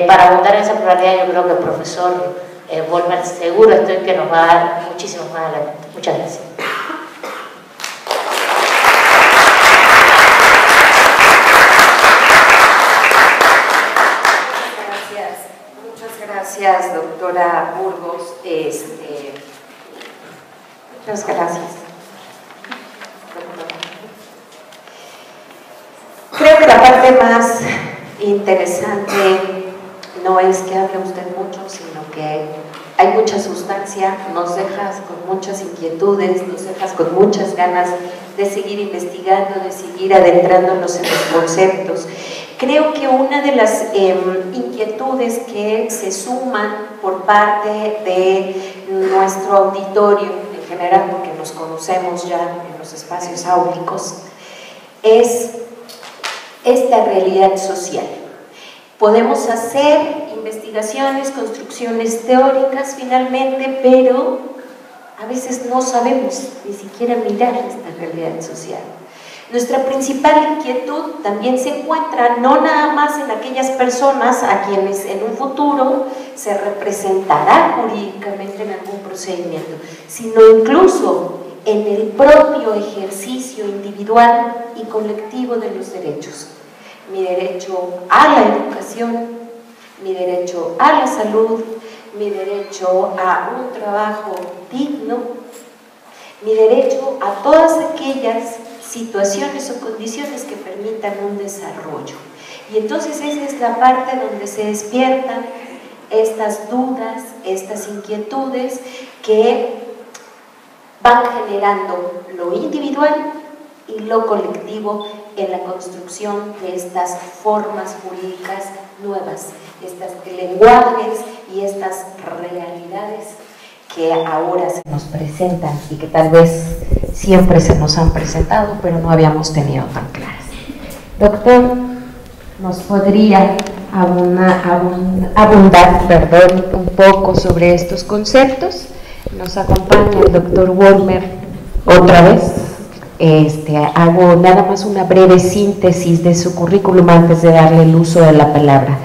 Para abundar en esa pluralidad, yo creo que el profesor Vollmer seguro estoy que nos va a dar muchísimo más adelante. Muchas gracias. Gracias, doctora Burgos. Muchas gracias. Creo que la parte más interesante no es que hable usted mucho, sino que hay mucha sustancia, nos dejas con muchas inquietudes, nos dejas con muchas ganas de seguir investigando, de seguir adentrándonos en los conceptos. Creo que una de las inquietudes que se suman por parte de nuestro auditorio en general, porque nos conocemos ya en los espacios áulicos, es esta realidad social. Podemos hacer investigaciones, construcciones teóricas finalmente, pero a veces no sabemos ni siquiera mirar esta realidad social. Nuestra principal inquietud también se encuentra no nada más en aquellas personas a quienes en un futuro se representará jurídicamente en algún procedimiento, sino incluso en el propio ejercicio individual y colectivo de los derechos. Mi derecho a la educación, mi derecho a la salud, mi derecho a un trabajo digno, mi derecho a todas aquellas situaciones o condiciones que permitan un desarrollo. Y entonces esa es la parte donde se despiertan estas dudas, estas inquietudes que van generando lo individual y lo colectivo en la construcción de estas formas jurídicas nuevas, estos lenguajes y estas realidades que ahora se nos presentan y que tal vez siempre se nos han presentado, pero no habíamos tenido tan claras. Doctor, ¿nos podría abundar un poco sobre estos conceptos? Nos acompaña el doctor Vollmer otra vez. Hago nada más una breve síntesis de su currículum antes de darle el uso de la palabra.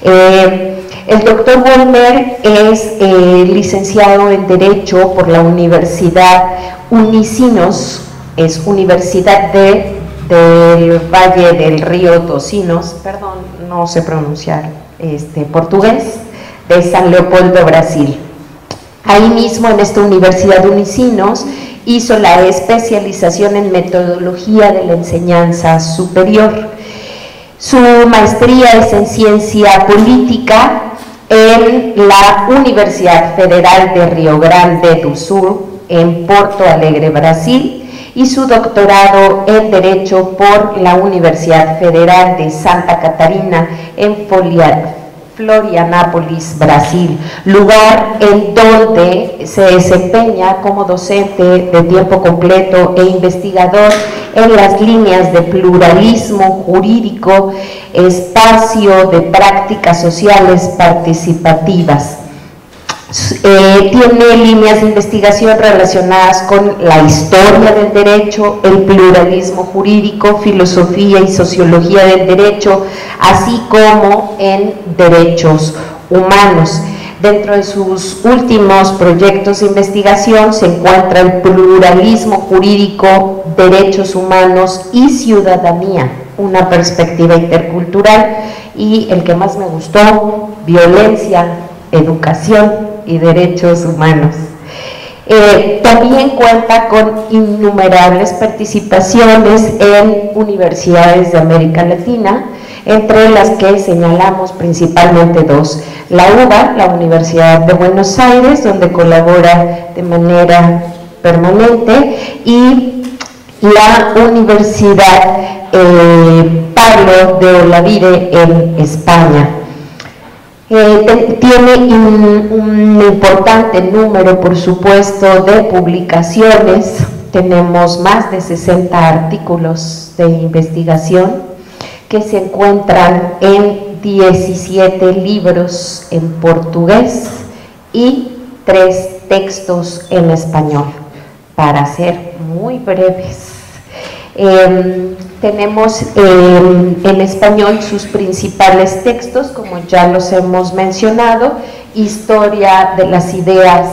El doctor Vollmer es licenciado en Derecho por la Universidad Unicinos, es Universidad del Valle del Río Tocinos, perdón, no sé pronunciar portugués, de San Leopoldo, Brasil. Ahí mismo en esta Universidad Unicinos hizo la especialización en metodología de la enseñanza superior. Su maestría es en ciencia política en la Universidad Federal de Río Grande do Sul, en Porto Alegre, Brasil, y su doctorado en Derecho por la Universidad Federal de Santa Catarina, en Florianópolis, Brasil, lugar en donde se desempeña como docente de tiempo completo e investigador en las líneas de pluralismo jurídico, espacio de prácticas sociales participativas. Tiene líneas de investigación relacionadas con la historia del derecho, el pluralismo jurídico, filosofía y sociología del derecho, así como en derechos humanos. Dentro de sus últimos proyectos de investigación se encuentra el pluralismo jurídico, derechos humanos y ciudadanía, una perspectiva intercultural, y el que más me gustó, violencia, educación y derechos humanos. También cuenta con innumerables participaciones en universidades de América Latina, entre las que señalamos principalmente dos: la UBA, la Universidad de Buenos Aires, donde colabora de manera permanente, y la Universidad Pablo de Olavide en España. Tiene un importante número, por supuesto, de publicaciones. Tenemos más de 60 artículos de investigación que se encuentran en 17 libros en portugués y 3 textos en español, para ser muy breves. Tenemos en español sus principales textos, como ya los hemos mencionado: Historia de las ideas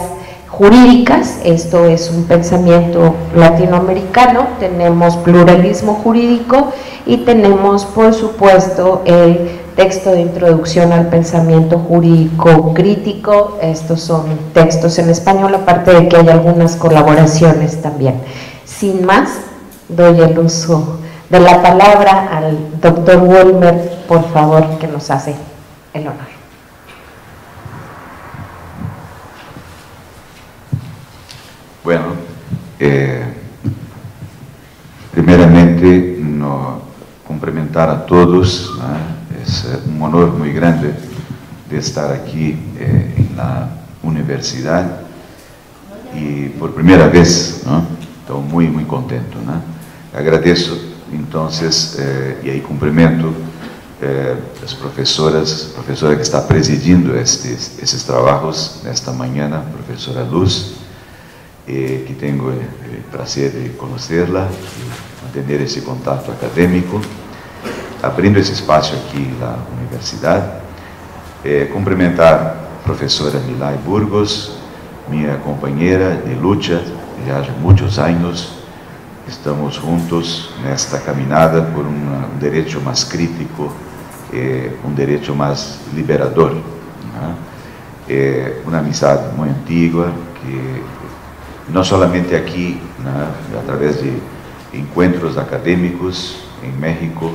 jurídicas, esto es un pensamiento latinoamericano. Tenemos Pluralismo jurídico y tenemos, por supuesto, el texto de introducción al pensamiento jurídico crítico. Estos son textos en español, aparte de que hay algunas colaboraciones también. Sin más, doy el uso de la palabra al doctor Wollmer, por favor, que nos hace el honor. Bueno, primeramente, cumprimentar a todos, ¿no? Es un honor muy grande de estar aquí en la universidad y por primera vez, ¿no? Estoy muy, muy contento, ¿no? Agradezco, entonces, y ahí cumprimento las profesoras, a professora que está presidindo esses trabajos nesta manhã, professora Luz, que tenho o prazer de conhecê-la e manter esse contato acadêmico, abrindo esse espaço aqui na universidade. Cumprimentar a professora Milay Burgos, minha companheira de luta já há muitos anos. Estamos juntos nesta caminhada por um direito mais crítico, um direito mais liberador, né? Uma amizade muito antiga que não somente aqui, né, através de encontros acadêmicos em México,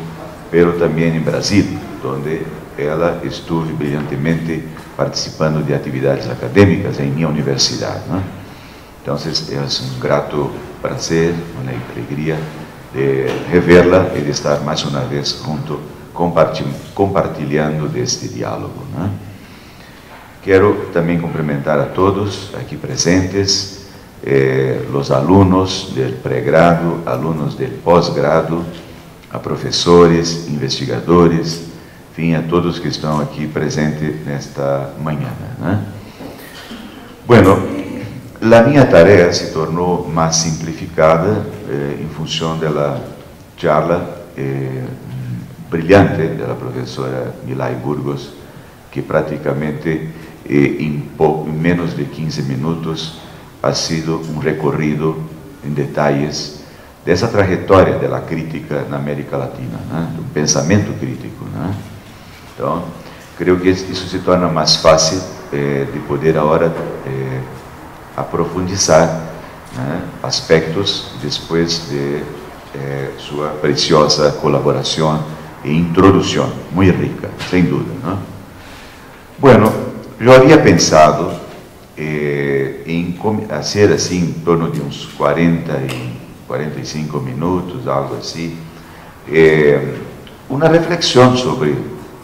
mas também em Brasil, onde ela estuve brilhantemente participando de atividades acadêmicas em minha universidade, né? Então, é um grato prazer, uma alegria de revê-la e de estar mais uma vez junto, compartilhando deste diálogo, né? Quero também cumprimentar a todos aqui presentes, os alunos do pré-grado, alunos do pós-grado, a professores, investigadores, enfim, a todos que estão aqui presentes nesta manhã, né? Bueno, a minha tarefa se tornou mais simplificada em função da charla brilhante da professora Milay Burgos, que praticamente em menos de 15 minutos ha sido um recorrido em detalhes dessa trajetória da crítica na América Latina, né? Do pensamento crítico, né? Então, creio que isso se torna mais fácil de poder agora aprofundizar, né, aspectos depois de sua preciosa colaboração e introdução, muito rica, sem dúvida, né? Bueno, eu havia pensado em fazer assim, em torno de uns 40 e 45 minutos, algo assim, uma reflexão sobre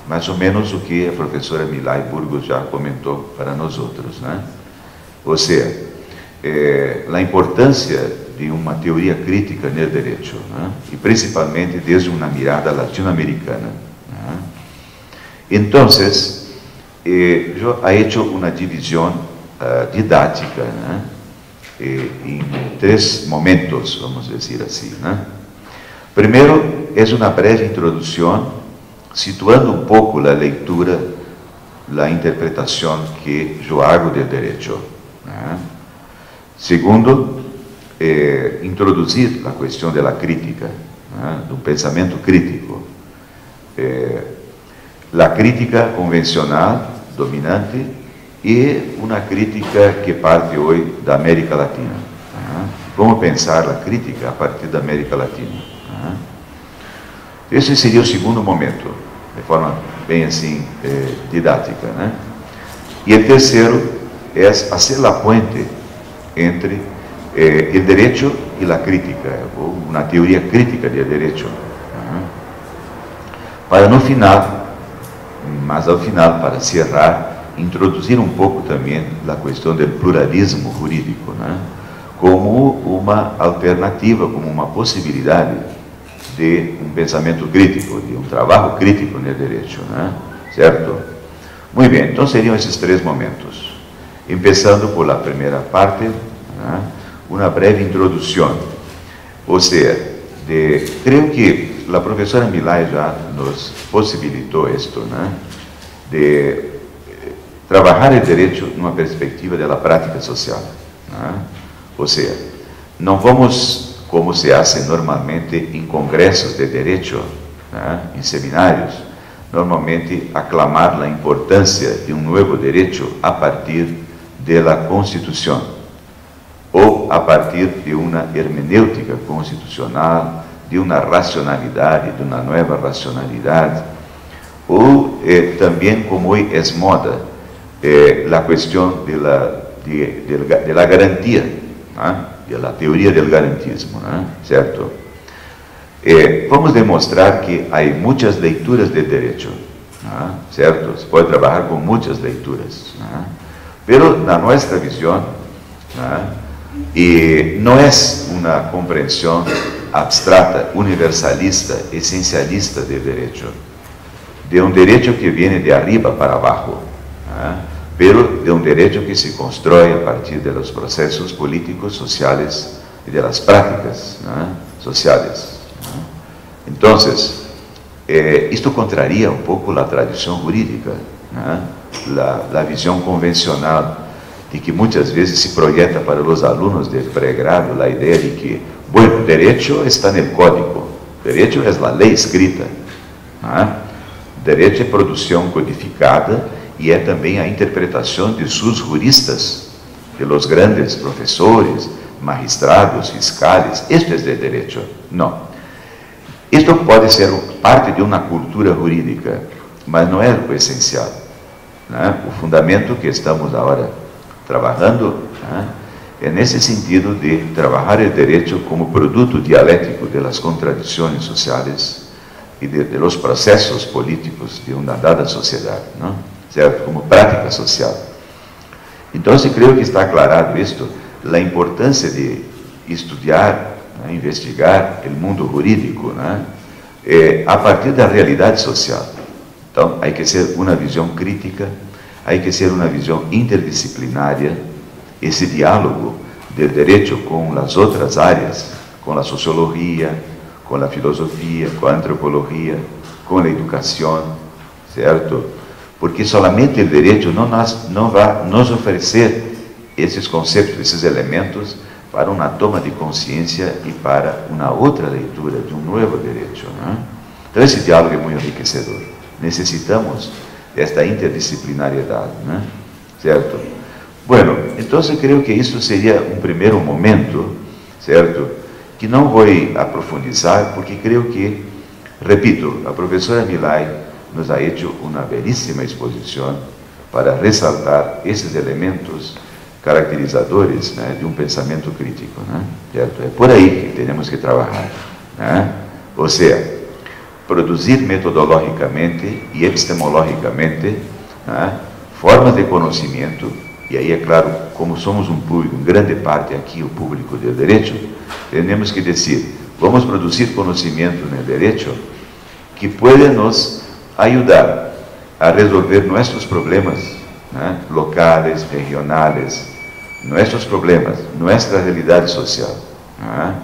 mais ou menos o que a professora Milay Burgos já comentou para nós outros, né? Ou seja, a importância de uma teoria crítica no direito, né? E principalmente desde uma mirada latino-americana, né? Então, eu he hecho uma divisão didática, né? Em 3 momentos, vamos dizer assim, né? Primeiro, é uma breve introdução, situando um pouco a leitura, a interpretação que eu hago do direito, né? Segundo, introduzir a questão da crítica, né? Do pensamento crítico, a crítica convencional, dominante, e uma crítica que parte hoje da América Latina, né? Como pensar a crítica a partir da América Latina, né? Esse seria o segundo momento, de forma bem assim didática, né? E o terceiro é fazer a ponte entre o direito e a crítica, ou uma teoria crítica do direito, né? Para no final, mas ao final, para cerrar, introduzir um pouco também a questão do pluralismo jurídico, né? Como uma alternativa, como uma possibilidade de um pensamento crítico, de um trabalho crítico no direito, né? Certo? Muito bem, então seriam esses 3 momentos. Começando por a primeira parte, né? Uma breve introdução, ou seja, creio que a professora Milay já nos possibilitou isto, né? De trabalhar o direito numa perspectiva da prática social, né? Ou seja, não vamos, como se hace normalmente em congressos de direito, né? Em seminários, normalmente aclamar a importância de um novo direito a partir da Constituição, ou a partir de uma hermenêutica constitucional, de uma racionalidade, de uma nova racionalidade, ou também, como hoje é moda, a questão de la garantia, né? De la teoria do garantismo, né? Certo? Vamos demonstrar que há muitas leituras de direito, né? Certo? Se pode trabalhar com muitas leituras, né? Pero na nossa visão, né? E não é uma compreensão abstrata, universalista, essencialista de direito, de um direito que vem de arriba para abaixo, né? Pero de um direito que se constrói a partir dos processos políticos, sociais e das práticas, né? Sociais. Né? Então, isto contraria um pouco a tradição jurídica, né? A visão convencional de que muitas vezes se projeta para os alunos de pré-grado a ideia de que, bueno, direito está no código, direito é a lei escrita, né? Direito é produção codificada e é também a interpretação de seus juristas, de los grandes professores, magistrados, fiscais. Isto é de direito. Não. Isto pode ser parte de uma cultura jurídica, mas não é o essencial, né? O fundamento que estamos agora trabalhando, né, é nesse sentido de trabalhar o direito como produto dialético das contradições sociais e de los processos políticos de uma dada sociedade, não? Certo? Como prática social. Então, creio que está aclarado isto, a importância de estudar, né, investigar o mundo jurídico, né, a partir da realidade social. Então, há que ser uma visão crítica, há que ser uma visão interdisciplinária, esse diálogo do direito com as outras áreas, com a sociologia, com a filosofia, com a antropologia, com a educação, certo? Porque solamente o direito não vai nos oferecer esses conceitos, esses elementos para uma toma de consciência e para uma outra leitura de um novo direito, né? Então esse diálogo é muito enriquecedor. Necessitamos desta interdisciplinariedade, né? Certo? Bueno, então eu creio que isso seria um primeiro momento, certo? Que não vou aprofundizar, porque creio que, repito, a professora Milay nos ha hecho uma belíssima exposição para ressaltar esses elementos caracterizadores, né, de um pensamento crítico, né? Certo? É por aí que temos que trabalhar, né? Ou seja, produzir metodologicamente e epistemologicamente, né, formas de conhecimento, e aí é claro, como somos um público, em grande parte aqui o público do direito, temos que dizer, vamos produzir conhecimento no direito que pode nos ajudar a resolver nossos problemas, né, locais, regionais, nossos problemas, nossa realidade social, né?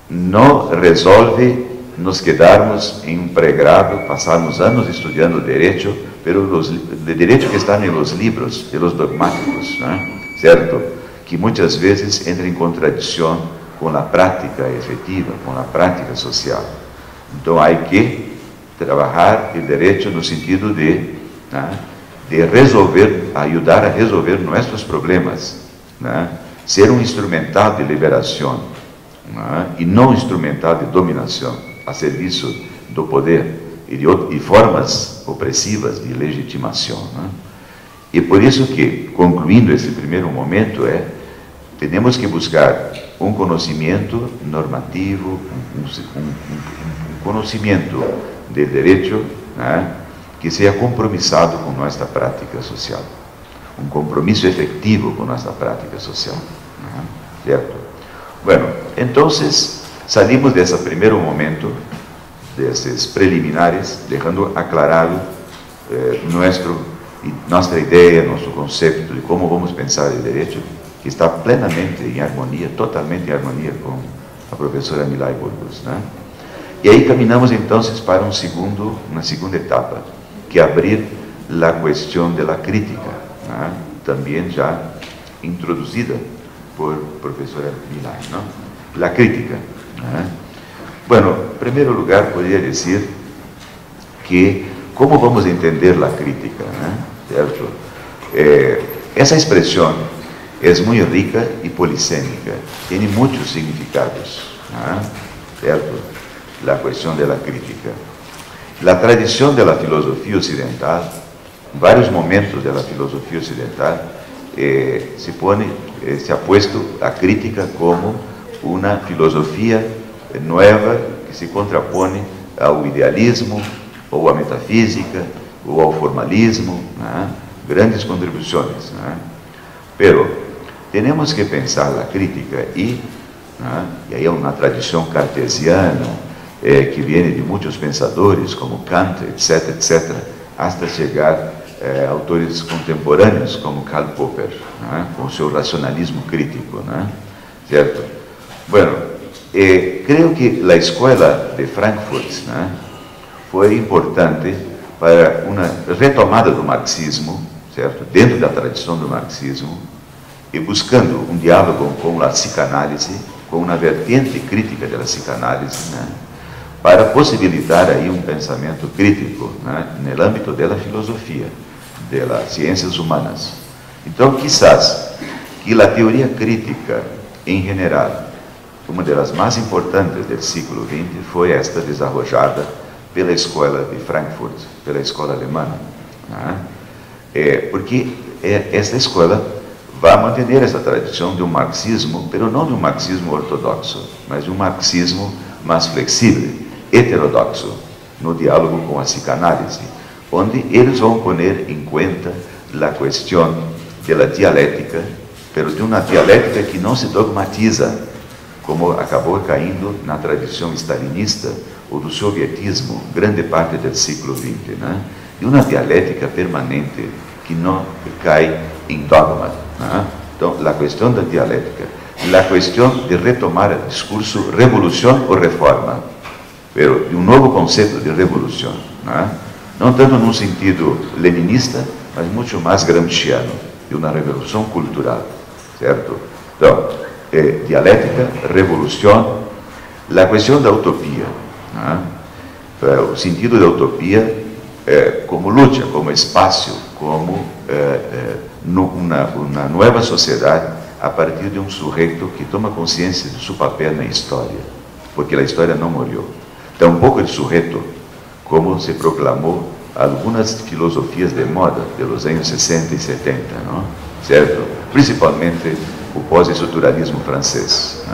Não resolve nos quedarmos em um pré-grado, passarmos anos estudando direito, o direito que está nos livros, pelos dogmáticos, né? Certo? Que muitas vezes entra em contradição com a prática efetiva, com a prática social. Então, há que trabalhar o direito no sentido de, né, de resolver, ajudar a resolver nossos problemas, né? Ser um instrumental de liberação, né? E não instrumental de dominação, a serviço do poder e formas opressivas de legitimação, né? E por isso que, concluindo esse primeiro momento, temos que buscar um conhecimento normativo, um conhecimento de direito, né, que seja compromissado com nossa prática social, um compromisso efetivo com nossa prática social, né? Certo? Bueno, então salimos desse primeiro momento, desses preliminares, deixando aclarado nossa ideia, nosso conceito de como vamos pensar o direito, que está plenamente em harmonia, totalmente em harmonia com a professora Milay Burgos, né? E aí caminhamos então para uma segunda etapa, que é abrir a questão da crítica, né? Também já introduzida por professora Milay, não? A crítica, né? Bueno, em primeiro lugar, poderia dizer que como vamos entender a crítica, né? Certo? Essa expressão é muito rica e polissêmica, tem muitos significados, né? Certo? A questão da crítica. A tradição da filosofia ocidental, em vários momentos da filosofia ocidental, se ha puesto a crítica como uma filosofia nova que se contrapõe ao idealismo, ou à metafísica, ou ao formalismo, né? Grandes contribuições, né? Pero temos que pensar a crítica e aí é uma tradição cartesiana, que vem de muitos pensadores, como Kant, etc., etc., hasta chegar a autores contemporâneos, como Karl Popper, né? Com o seu racionalismo crítico, né? Certo? Bueno, creio que a escola de Frankfurt, né, foi importante para uma retomada do marxismo, certo? Dentro da tradição do marxismo, e buscando um diálogo com a psicanálise, com uma vertente crítica da psicanálise, né? Para possibilitar aí um pensamento crítico, né? No âmbito da filosofia, das ciências humanas. Então, quizás que a teoria crítica, em geral, uma das mais importantes do século XX, foi esta desarrollada pela escola de Frankfurt, pela escola alemã, né? Porque esta escola vai manter essa tradição de um marxismo, mas não de um marxismo ortodoxo, mas de um marxismo mais flexível, heterodoxo, no diálogo com a psicanálise, onde eles vão pôr em conta a questão da dialética, mas de uma dialética que não se dogmatiza, como acabou caindo na tradição stalinista ou do sovietismo, grande parte do século XX, né? De uma dialética permanente que não cai em dogma, né? Então, a questão da dialética, a questão de retomar o discurso revolução ou reforma, de um novo conceito de revolução, né? Não tanto num sentido leninista, mas muito mais gramsciano, de uma revolução cultural, certo? Então, dialética, revolução, a questão da utopia, né? O sentido da utopia como luta, como espaço, como uma nova sociedade a partir de um sujeito que toma consciência de seu papel na história, porque a história não morreu. Tampouco o sujeito, como se proclamou algumas filosofias de moda dos anos 60 e 70, não? Certo? Principalmente o pós-estruturalismo francês,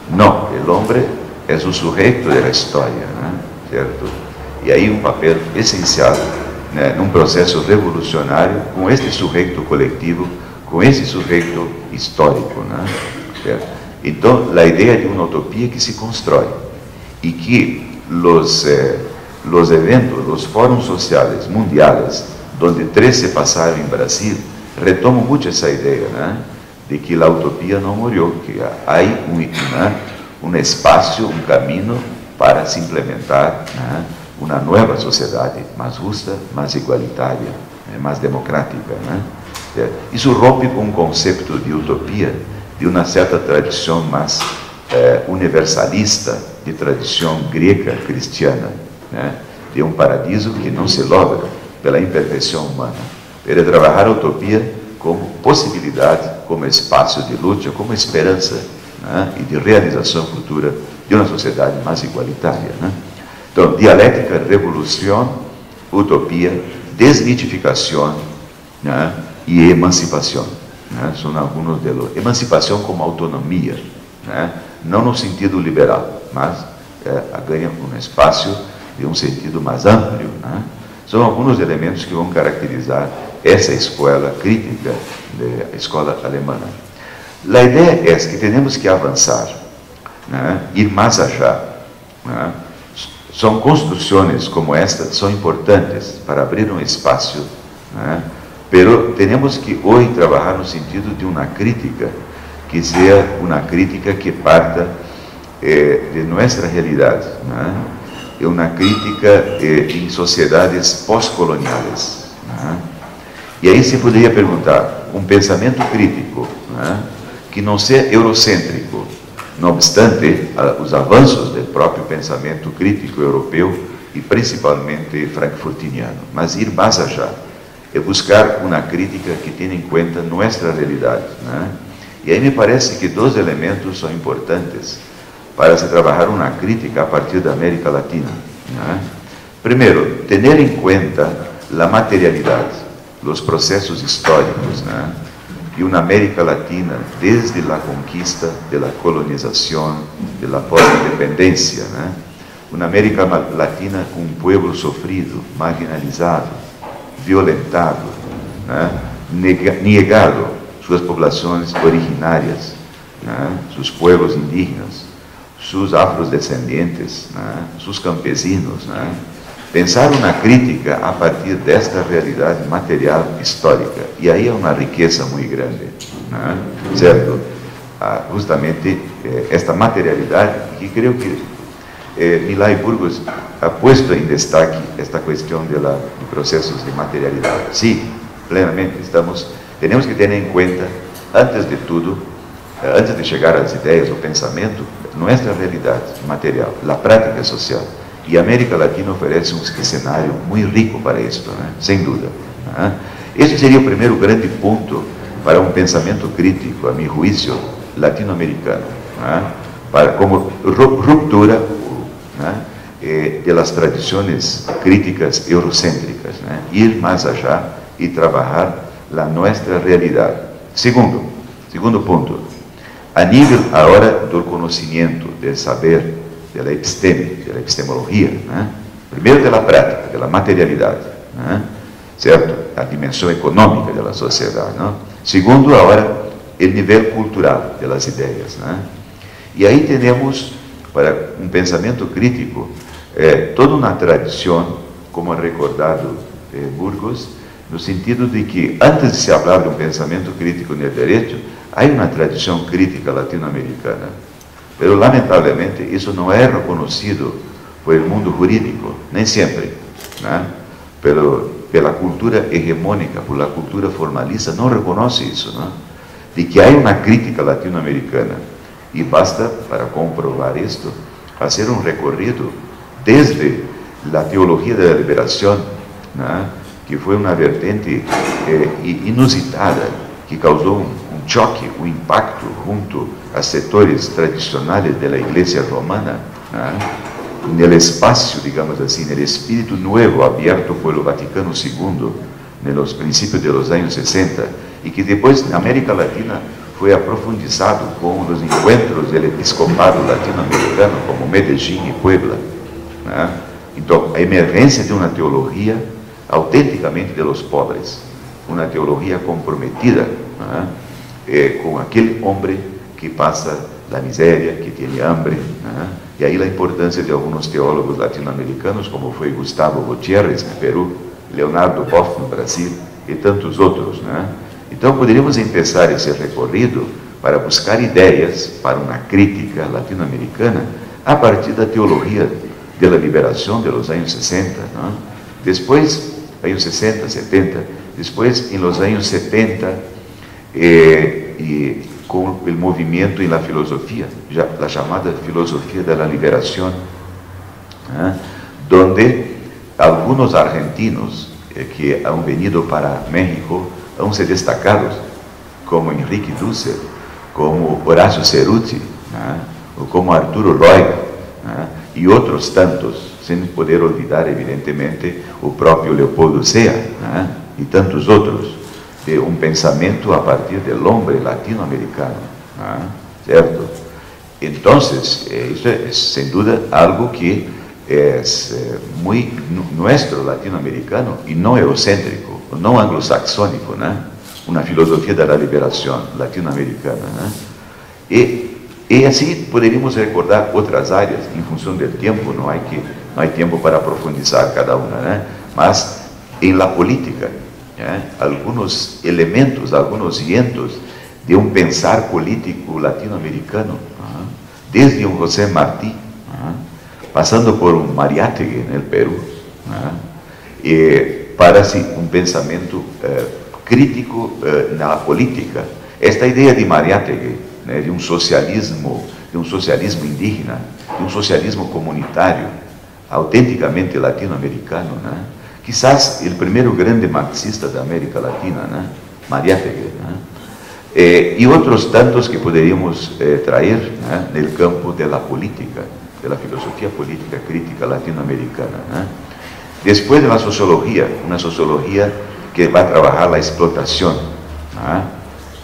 não? O homem é o sujeito da história, né? Certo? E aí um papel essencial, né, num processo revolucionário com este sujeito coletivo, com esse sujeito histórico, né? Certo? Então, a ideia de uma utopia que se constrói e que los eventos, los fóruns sociais mundiais, onde 3 se passaram em Brasil, retomam muito essa ideia, né? De que a utopia não morreu, que há um espaço, um caminho para se implementar, né, uma nova sociedade mais justa, mais igualitária, mais democrática, né? Isso rompe com um conceito de utopia de uma certa tradição mais universalista, de tradição grega cristiana, né? De um paradiso que não se logra pela imperfeição humana. Ele trabalhar a utopia como possibilidade, como espaço de luta, como esperança, né? E de realização futura de uma sociedade mais igualitária, né? Então, dialética, revolução, utopia, desmitificação, né? E emancipação, né? São alguns deles. Emancipação como autonomia, né? Não no sentido liberal, mas ganha um espaço de um sentido mais amplo, né? São alguns elementos que vão caracterizar essa escola crítica da escola alemã. A ideia é que temos que avançar, né? Ir mais allá, né? São construções como esta, são importantes para abrir um espaço, né? Pero temos que hoje trabalhar no sentido de uma crítica que seja uma crítica que parta de nossa realidade, né? é uma crítica em sociedades pós-coloniais. E aí se poderia perguntar, um pensamento crítico que não seja eurocêntrico, não obstante os avanços do próprio pensamento crítico europeu e principalmente frankfurtiniano, mas ir mais allá, é buscar uma crítica que tenha em conta nossa realidade. E aí me parece que dois elementos são importantes para se trabalhar uma crítica a partir da América Latina. Primeiro, ter em conta a materialidade, os processos históricos, e uma América Latina desde a conquista, da colonização, da pós-independência, uma América Latina com um povo sofrido, marginalizado, violentado, negado suas populações originárias, seus povos indígenas, seus afrodescendentes, seus campesinos. Pensar uma crítica a partir desta realidade material histórica, e aí é uma riqueza muito grande, certo? Justamente esta materialidade, que creio que Milá e Burgos ha posto em destaque esta questão de processos de materialidade. Sim, plenamente temos que ter em conta, antes de tudo, antes de chegar às ideias, ao pensamento, nossa realidade material, a prática social. E a América Latina oferece um cenário muito rico para isso, sem dúvida. Esse seria o primeiro grande ponto para um pensamento crítico, a meu juízo, latino-americano, como ruptura das tradições críticas eurocêntricas, ir mais allá e trabalhar a nossa realidade. Segundo ponto, a nível agora do conhecimento, do saber, da epistemologia, primeiro da prática, da materialidade, certo? A dimensão econômica da sociedade. Segundo, agora, o nível cultural das ideias. E aí temos, para um pensamento crítico, toda uma tradição, como é recordado Burgos, no sentido de que, antes de se falar de um pensamento crítico no direito, há uma tradição crítica latino-americana. Mas, lamentavelmente, isso não é reconhecido pelo mundo jurídico, nem sempre. Pela cultura hegemônica, pela cultura formalista, não reconhece isso. De que há uma crítica latino-americana. E basta, para comprovar isto, fazer um recorrido desde a teologia da liberação, que foi uma vertente inusitada, que causou um choque, um impacto junto a setores tradicionais da Igreja Romana, no espaço, digamos assim, no espírito novo aberto pelo Vaticano II, nos princípios dos anos 60, e que depois, na América Latina, foi aprofundizado com os encontros do episcopado latino-americano, como Medellín e Puebla. Então, a emergência de uma teologia autenticamente de los pobres, uma teologia comprometida com aquele homem que passa a miséria, que tem hambre. E aí a importância de alguns teólogos latino-americanos, como foi Gustavo Gutiérrez, no Peru, Leonardo Boff, no Brasil, e tantos outros. Então, poderíamos começar esse recorrido para buscar ideias para uma crítica latino-americana a partir da teologia da liberação dos anos 60. Depois, anos 60, 70, depois, em los anos 70, e com o movimento e a filosofia, a chamada filosofia da liberação, onde alguns argentinos que han venido para México han se destacado, como Enrique Dussel, como Horacio Ceruti, ou como Arturo Loy, e outros tantos, sem poder olvidar, evidentemente, o próprio Leopoldo Sea, e tantos outros, de um pensamento a partir do homem latino-americano, certo? Então, isso é, sem dúvida, algo que é muito nosso latino-americano e não eurocêntrico, não anglo-saxônico, uma filosofia da liberação latino-americana. E assim poderíamos recordar outras áreas, em função do tempo, não há tempo para aprofundizar cada uma, mas em la política, alguns elementos, alguns vientos de um pensar político latino-americano, desde um José Martí, passando por um Mariátegui, no Peru, para-se um pensamento crítico na política. Esta ideia de Mariátegui, de um socialismo indígena, de um socialismo comunitário, autenticamente latino-americano, quizás o primeiro grande marxista da América Latina, Mariátegui, e outros tantos que poderíamos trazer no campo da política, da filosofia política crítica latino-americana. Depois da sociologia, uma sociologia que vai trabalhar a explotação,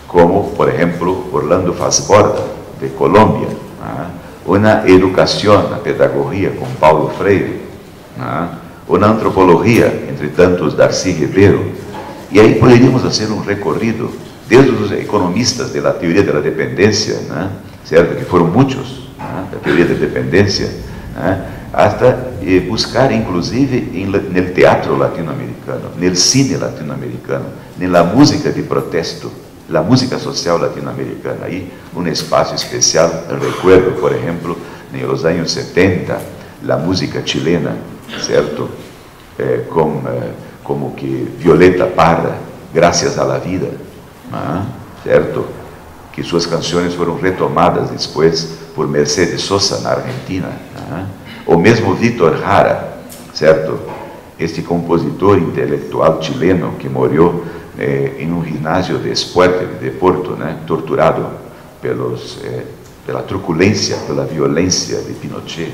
como, por exemplo, Orlando Fassborda, de Colômbia, uma educação, na pedagogia, com Paulo Freire, uma antropologia, entre tantos, Darcy Ribeiro, e aí poderíamos fazer um recorrido desde os economistas da teoria da dependência, certo? Que foram muitos, da teoria da dependência, até buscar, inclusive, no teatro latino-americano, no cine latino-americano, na música de protesto, na música social latino-americana. Aí, um espaço especial, recuerdo, por exemplo, nos anos 70, a música chilena, certo? Como que Violeta Parra, Gracias a la Vida, certo? Que suas canções foram retomadas depois por Mercedes Sosa na Argentina, ou mesmo Vítor Jara, certo? Este compositor intelectual chileno que morreu em um ginásio de esporte de Porto, torturado pela truculência, pela violência de Pinochet,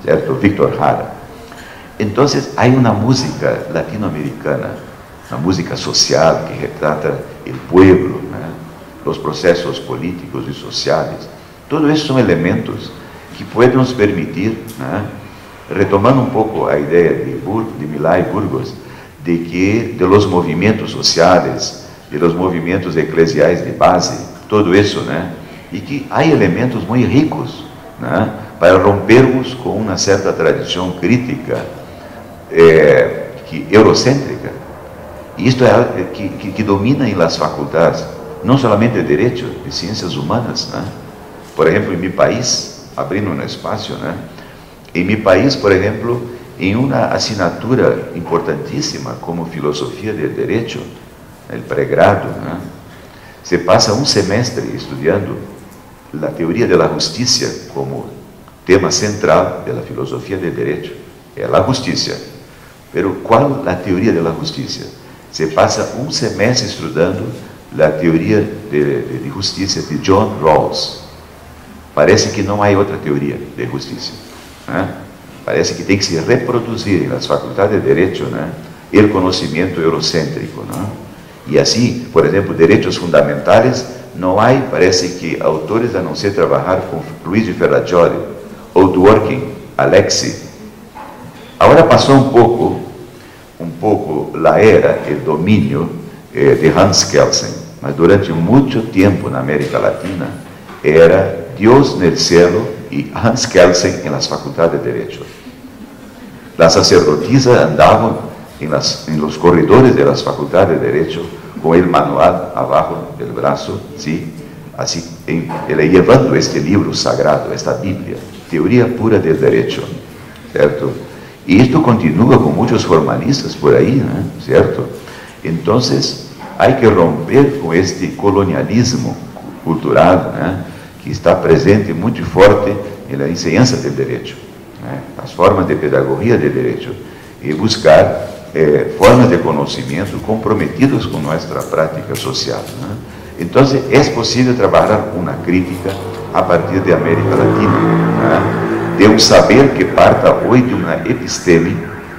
certo? Vítor Jara. Então, há uma música latino-americana, uma música social que retrata o pueblo, os processos políticos e sociais. Todos esses são elementos que podem nos permitir, retomando um pouco a ideia de Milá e Burgos, de los movimentos sociais, de los movimentos eclesiais de base, tudo isso, e que há elementos muito ricos, para rompermos com uma certa tradição crítica eurocêntrica. E isto é que domina em las faculdades, não somente de direito, de ciências humanas, Por exemplo, em meu país, abrindo um espaço, em meu país, por exemplo, em uma assinatura importantíssima como filosofia do direito, o pré-grado, se passa um semestre estudando a teoria da justiça como tema central da filosofia do direito. É a justiça. Pero qual a teoria da justiça? Se passa um semestre estudando a teoria de justiça de John Rawls. Parece que não há outra teoria de justiça. Parece que tem que se reproduzir nas faculdades de direito, o conhecimento eurocêntrico, E assim, por exemplo, direitos fundamentais, não há, parece que autores a não ser trabalhar com Luigi Ferrajoli ou Dworkin, Alexi. Agora passou um pouco a era, o domínio de Hans Kelsen, mas durante muito tempo na América Latina era Deus no cielo e Hans Kelsen nas faculdades de direito. Las sacerdotisas andavam em los corredores de las faculdades de direito com o manual abaixo do braço, sim, assim, ele levando este livro sagrado, esta Bíblia, teoria pura do direito, certo? E isto continua com muitos formalistas por aí, certo? Então, há que romper com este colonialismo cultural, que está presente muito forte na enseñanza do direito, as formas de pedagogia do direito, e buscar formas de conhecimento comprometidas com nossa prática social. Então, é possível trabalhar uma crítica a partir de América Latina, de um saber que parta hoje de uma episteme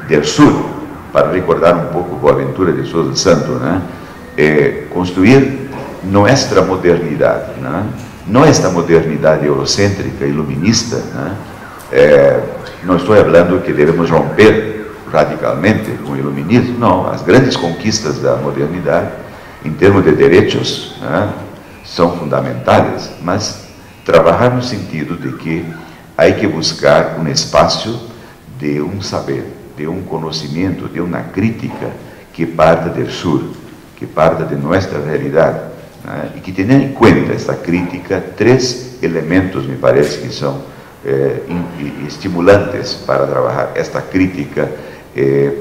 do sul, para recordar um pouco Boaventura de Souza Santo, construir nossa modernidade, não esta modernidade eurocêntrica, iluminista, não estou falando que devemos romper radicalmente com o iluminismo, não, as grandes conquistas da modernidade, em termos de direitos, são fundamentais, mas trabalhar no sentido de que há que buscar um espaço de um saber, de um conhecimento, de uma crítica que parta do sur, que parta de nossa realidade, e que tenha em conta esta crítica três elementos, me parece que são estimulantes para trabajar esta crítica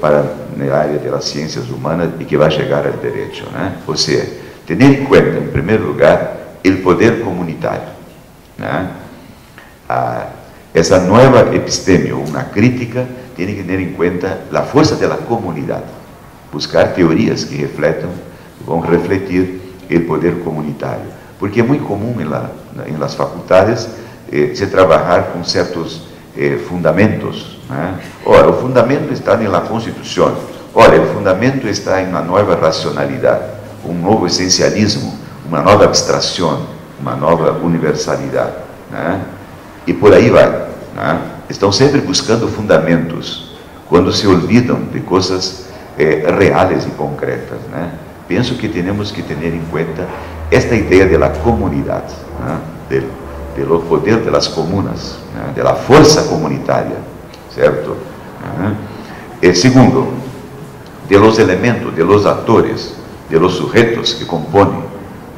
para la área de las ciencias humanas y que va a llegar al derecho, ¿no? O sea, tener en cuenta, en primer lugar, el poder comunitario, ¿no? Esa nueva epistemia, una crítica, tiene que tener en cuenta la fuerza de la comunidad, buscar teorías que van a refletir el poder comunitario, porque es muy común en las facultades se trabajar con ciertos fundamentos, ¿no? Ora, el fundamento está en la Constitución, ora, el fundamento está en una nueva racionalidad, un nuevo esencialismo, una nueva abstracción, una nueva universalidad, ¿no? Y por ahí va, ¿no? Están siempre buscando fundamentos cuando se olvidan de cosas reales y concretas, ¿no? Pienso que tenemos que tener en cuenta esta idea de la comunidad, ¿no? del poder de las comunas, ¿no? De la fuerza comunitaria, ¿cierto? Segundo, de los elementos, de los actores, de los sujetos que componen,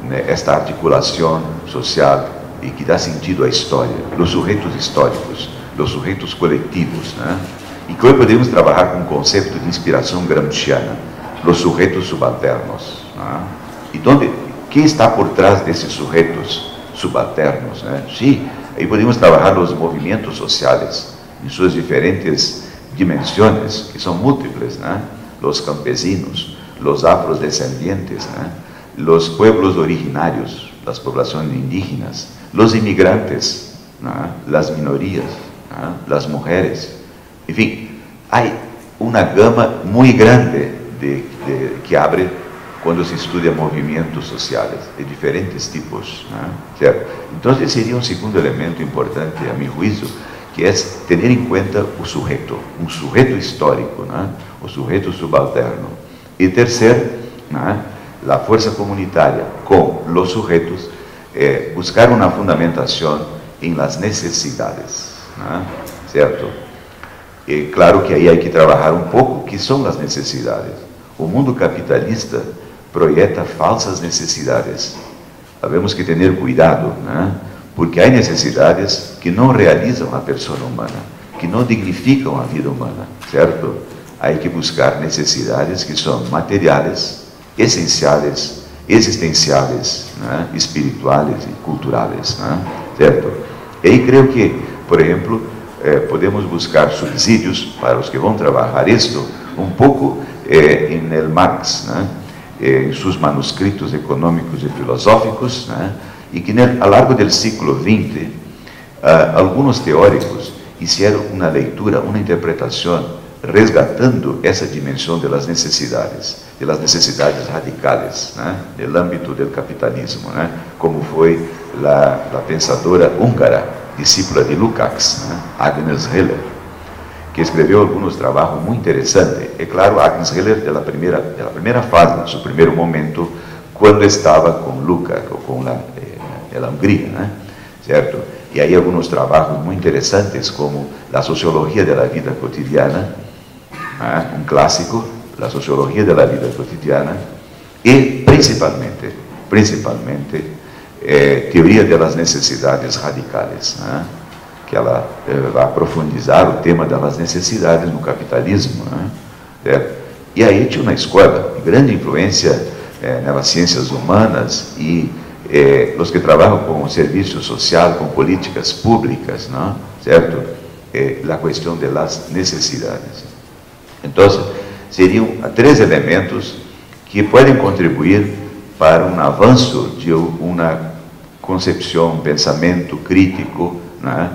¿no? Esta articulación social y que da sentido à história, los sujetos históricos, los sujetos colectivos, ¿no? Y que hoy podemos trabajar con un concepto de inspiración gramsciana, los sujetos subalternos, ¿no? ¿Y qué está por trás de esos sujetos subalternos, ¿no? Sí, ahí podemos trabajar los movimientos sociales en sus diferentes dimensiones, que son múltiples, ¿no? Los campesinos, los afrodescendientes, ¿no? Los pueblos originarios, las poblaciones indígenas, los inmigrantes, ¿no? Las minorías, ¿no? Las mujeres, en fin, hay una gama muy grande que abre cuando se estudia movimientos sociales de diferentes tipos, ¿no? ¿Cierto? Entonces sería un segundo elemento importante a mi juicio, que es tener en cuenta un sujeto histórico, ¿no? O sujeto subalterno. Y tercero, ¿no? La fuerza comunitaria con los sujetos, buscar una fundamentación en las necesidades, ¿no? ¿Cierto? Claro que ahí hay que trabajar un poco qué son las necesidades. O mundo capitalista proyecta falsas necesidades. Tenemos que tener cuidado, ¿no? Porque hay necesidades que no realizan a persona humana, que no dignifican a vida humana, ¿cierto? Hay que buscar necesidades que son materiales, esenciales, existenciales, ¿no? Espirituales y culturales, ¿no? ¿Cierto? Y ahí creo que, por ejemplo, podemos buscar subsidios para los que van a trabajar esto, un poco en el Marx, ¿no? En sus manuscritos económicos y filosóficos, ¿no? Y que a lo largo del siglo XX, algunos teóricos hicieron una lectura, una interpretación, resgatando esa dimensión de las necesidades radicales, ¿no? Del ámbito del capitalismo, ¿no? Como fue la pensadora húngara, discípula de Lukács, ¿no? Agnes Heller, que escribió algunos trabajos muy interesantes. Es claro, Agnes Heller de la primera fase, en su primer momento, cuando estaba con Lukács o con la Hungría, ¿no? ¿Cierto? Y hay algunos trabajos muy interesantes como la sociología de la vida cotidiana, ¿no? Un clásico, la sociología de la vida cotidiana, y principalmente teoría de las necesidades radicales, ¿no? Que ela vai profundizar o tema das necessidades no capitalismo, né? E aí tinha uma escola de grande influência nas ciências humanas e os que trabalham com o serviço social, com políticas públicas, não? Certo? A questão das necessidades. Então, seriam 3 elementos que podem contribuir para um avanço de uma concepção, um pensamento crítico, né?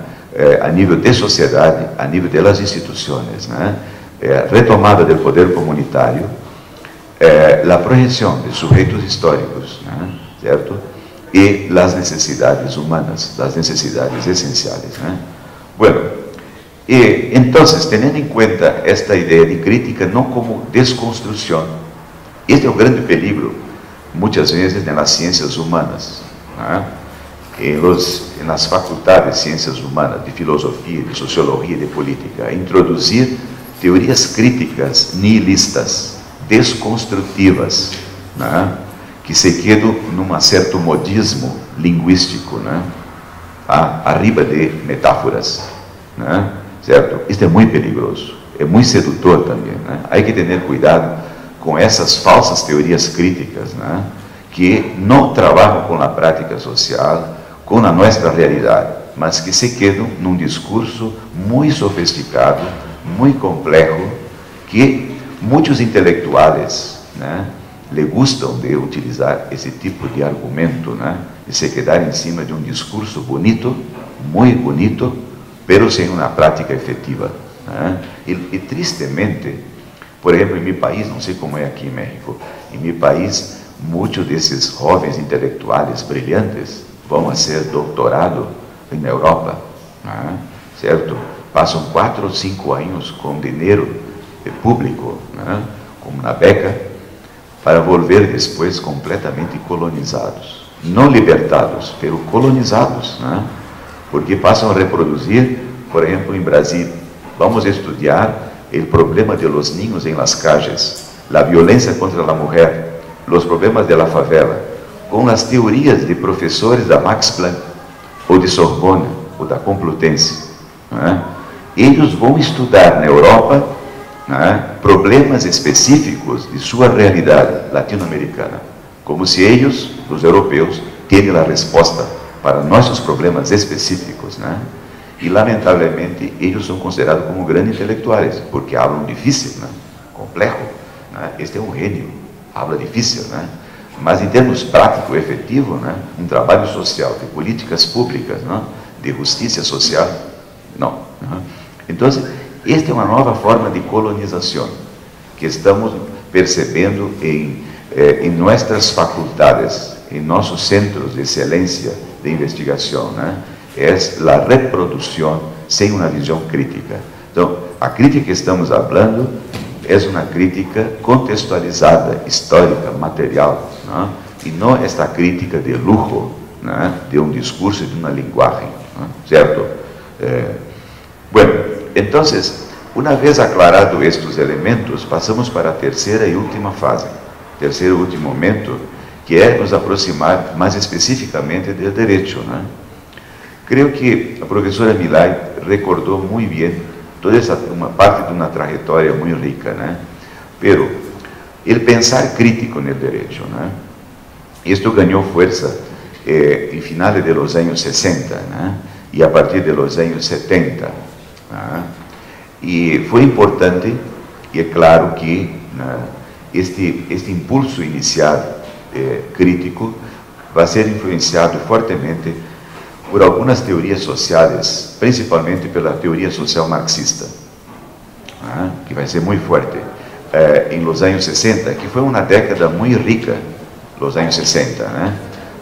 A nível de sociedade, a nível das instituições, né? Retomada do poder comunitário, a projeção de sujeitos históricos, né? Certo? E as necessidades humanas, as necessidades essenciais, né? Bueno, e então, tendo em conta esta ideia de crítica não como desconstrução, este é o grande peligro, muitas vezes, nas ciências humanas, né? En las facultades de ciencias humanas, de filosofía, de sociología y de política, introducir teorías críticas nihilistas, desconstrutivas, ¿no? Que se quedam num certo modismo linguístico, ¿no? arriba de metáforas, né? Certo? Isto é muito perigoso, é muito sedutor também, né? Há que ter cuidado com essas falsas teorias críticas, né? Que não trabalham com a prática social, com a nossa realidade, mas que se quedam num discurso muito sofisticado, muito complexo, que muitos intelectuais, né, le gustam de utilizar esse tipo de argumento, né, de se quedar em cima de um discurso bonito, muito bonito, pero sem uma prática efetiva, né? E tristemente, por exemplo, em meu país, não sei como é aqui em México, em meu país, muitos desses jovens intelectuais brilhantes vão a ser doutorado na Europa, né? Certo? Passam 4 ou 5 anos com dinheiro público, né? Como na beca, para volver depois completamente colonizados, não libertados, pero colonizados, né? Porque passam a reproduzir, por exemplo, em Brasil, vamos estudar o problema de los niños em las calles, a violência contra a mulher, os problemas de la favela, com as teorias de professores da Max Planck, ou de Sorbonne, ou da Complutense, né? Eles vão estudar na Europa, né, problemas específicos de sua realidade latino-americana, como se eles, os europeus, têm a resposta para nossos problemas específicos, né? E lamentavelmente eles são considerados como grandes intelectuais, porque falam difícil, né? Complexo, né? Este é um gênio, habla difícil, né? Mas em termos práticos, efetivos, né? Um trabalho social, de políticas públicas, né? De justiça social, não. Né? Então, esta é uma nova forma de colonização que estamos percebendo em nossas faculdades, em nossos centros de excelência de investigação, né? É a reprodução sem uma visão crítica. Então, a crítica que estamos falando é uma crítica contextualizada, histórica, material, né? E não esta crítica de luxo, né? De um discurso e de uma linguagem, né? Certo? Bueno, então, uma vez aclarado estes elementos, passamos para a terceira e última fase, terceiro e último momento, que é nos aproximar mais especificamente do direito, né? Creio que a professora Milay recordou muito bem toda essa uma parte de uma trajetória muito rica, né? Pero el pensar crítico no direito, né? Isto ganhou força em finales de los anos 60, né? E a partir de los anos 70, né? E foi importante, e é claro que, né, este impulso inicial crítico vai ser influenciado fortemente por algumas teorias sociais, principalmente pela teoria social marxista, né, que vai ser muito forte em los anos 60, que foi uma década muito rica, los anos 60, né?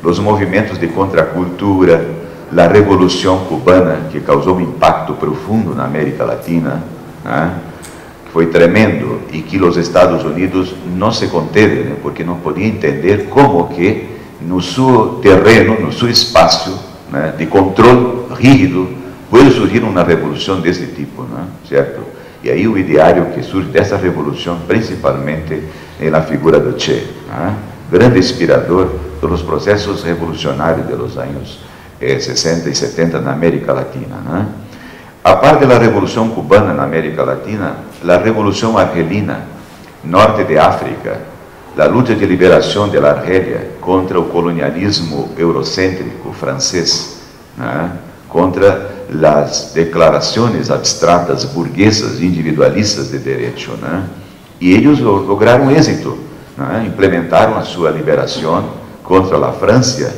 Os movimentos de contracultura, a Revolução Cubana, que causou um impacto profundo na América Latina, né? Que foi tremendo, e que os Estados Unidos não se conteve, né? Porque não podia entender como que no seu terreno, no seu espaço, né, de controle rígido, pode surgir uma revolução desse tipo, né? Certo? E aí o ideário que surge dessa revolução, principalmente na figura do Che, né? Grande inspirador dos processos revolucionários dos anos 60 e 70 na América Latina, né? A par da Revolução Cubana na América Latina, a Revolução Argelina, norte de África, a luta de liberação da Argélia contra o colonialismo eurocêntrico francês, né? Contra as declarações abstratas burguesas individualistas de direito, né? E eles lograram êxito, né? Implementaram a sua liberação contra a França,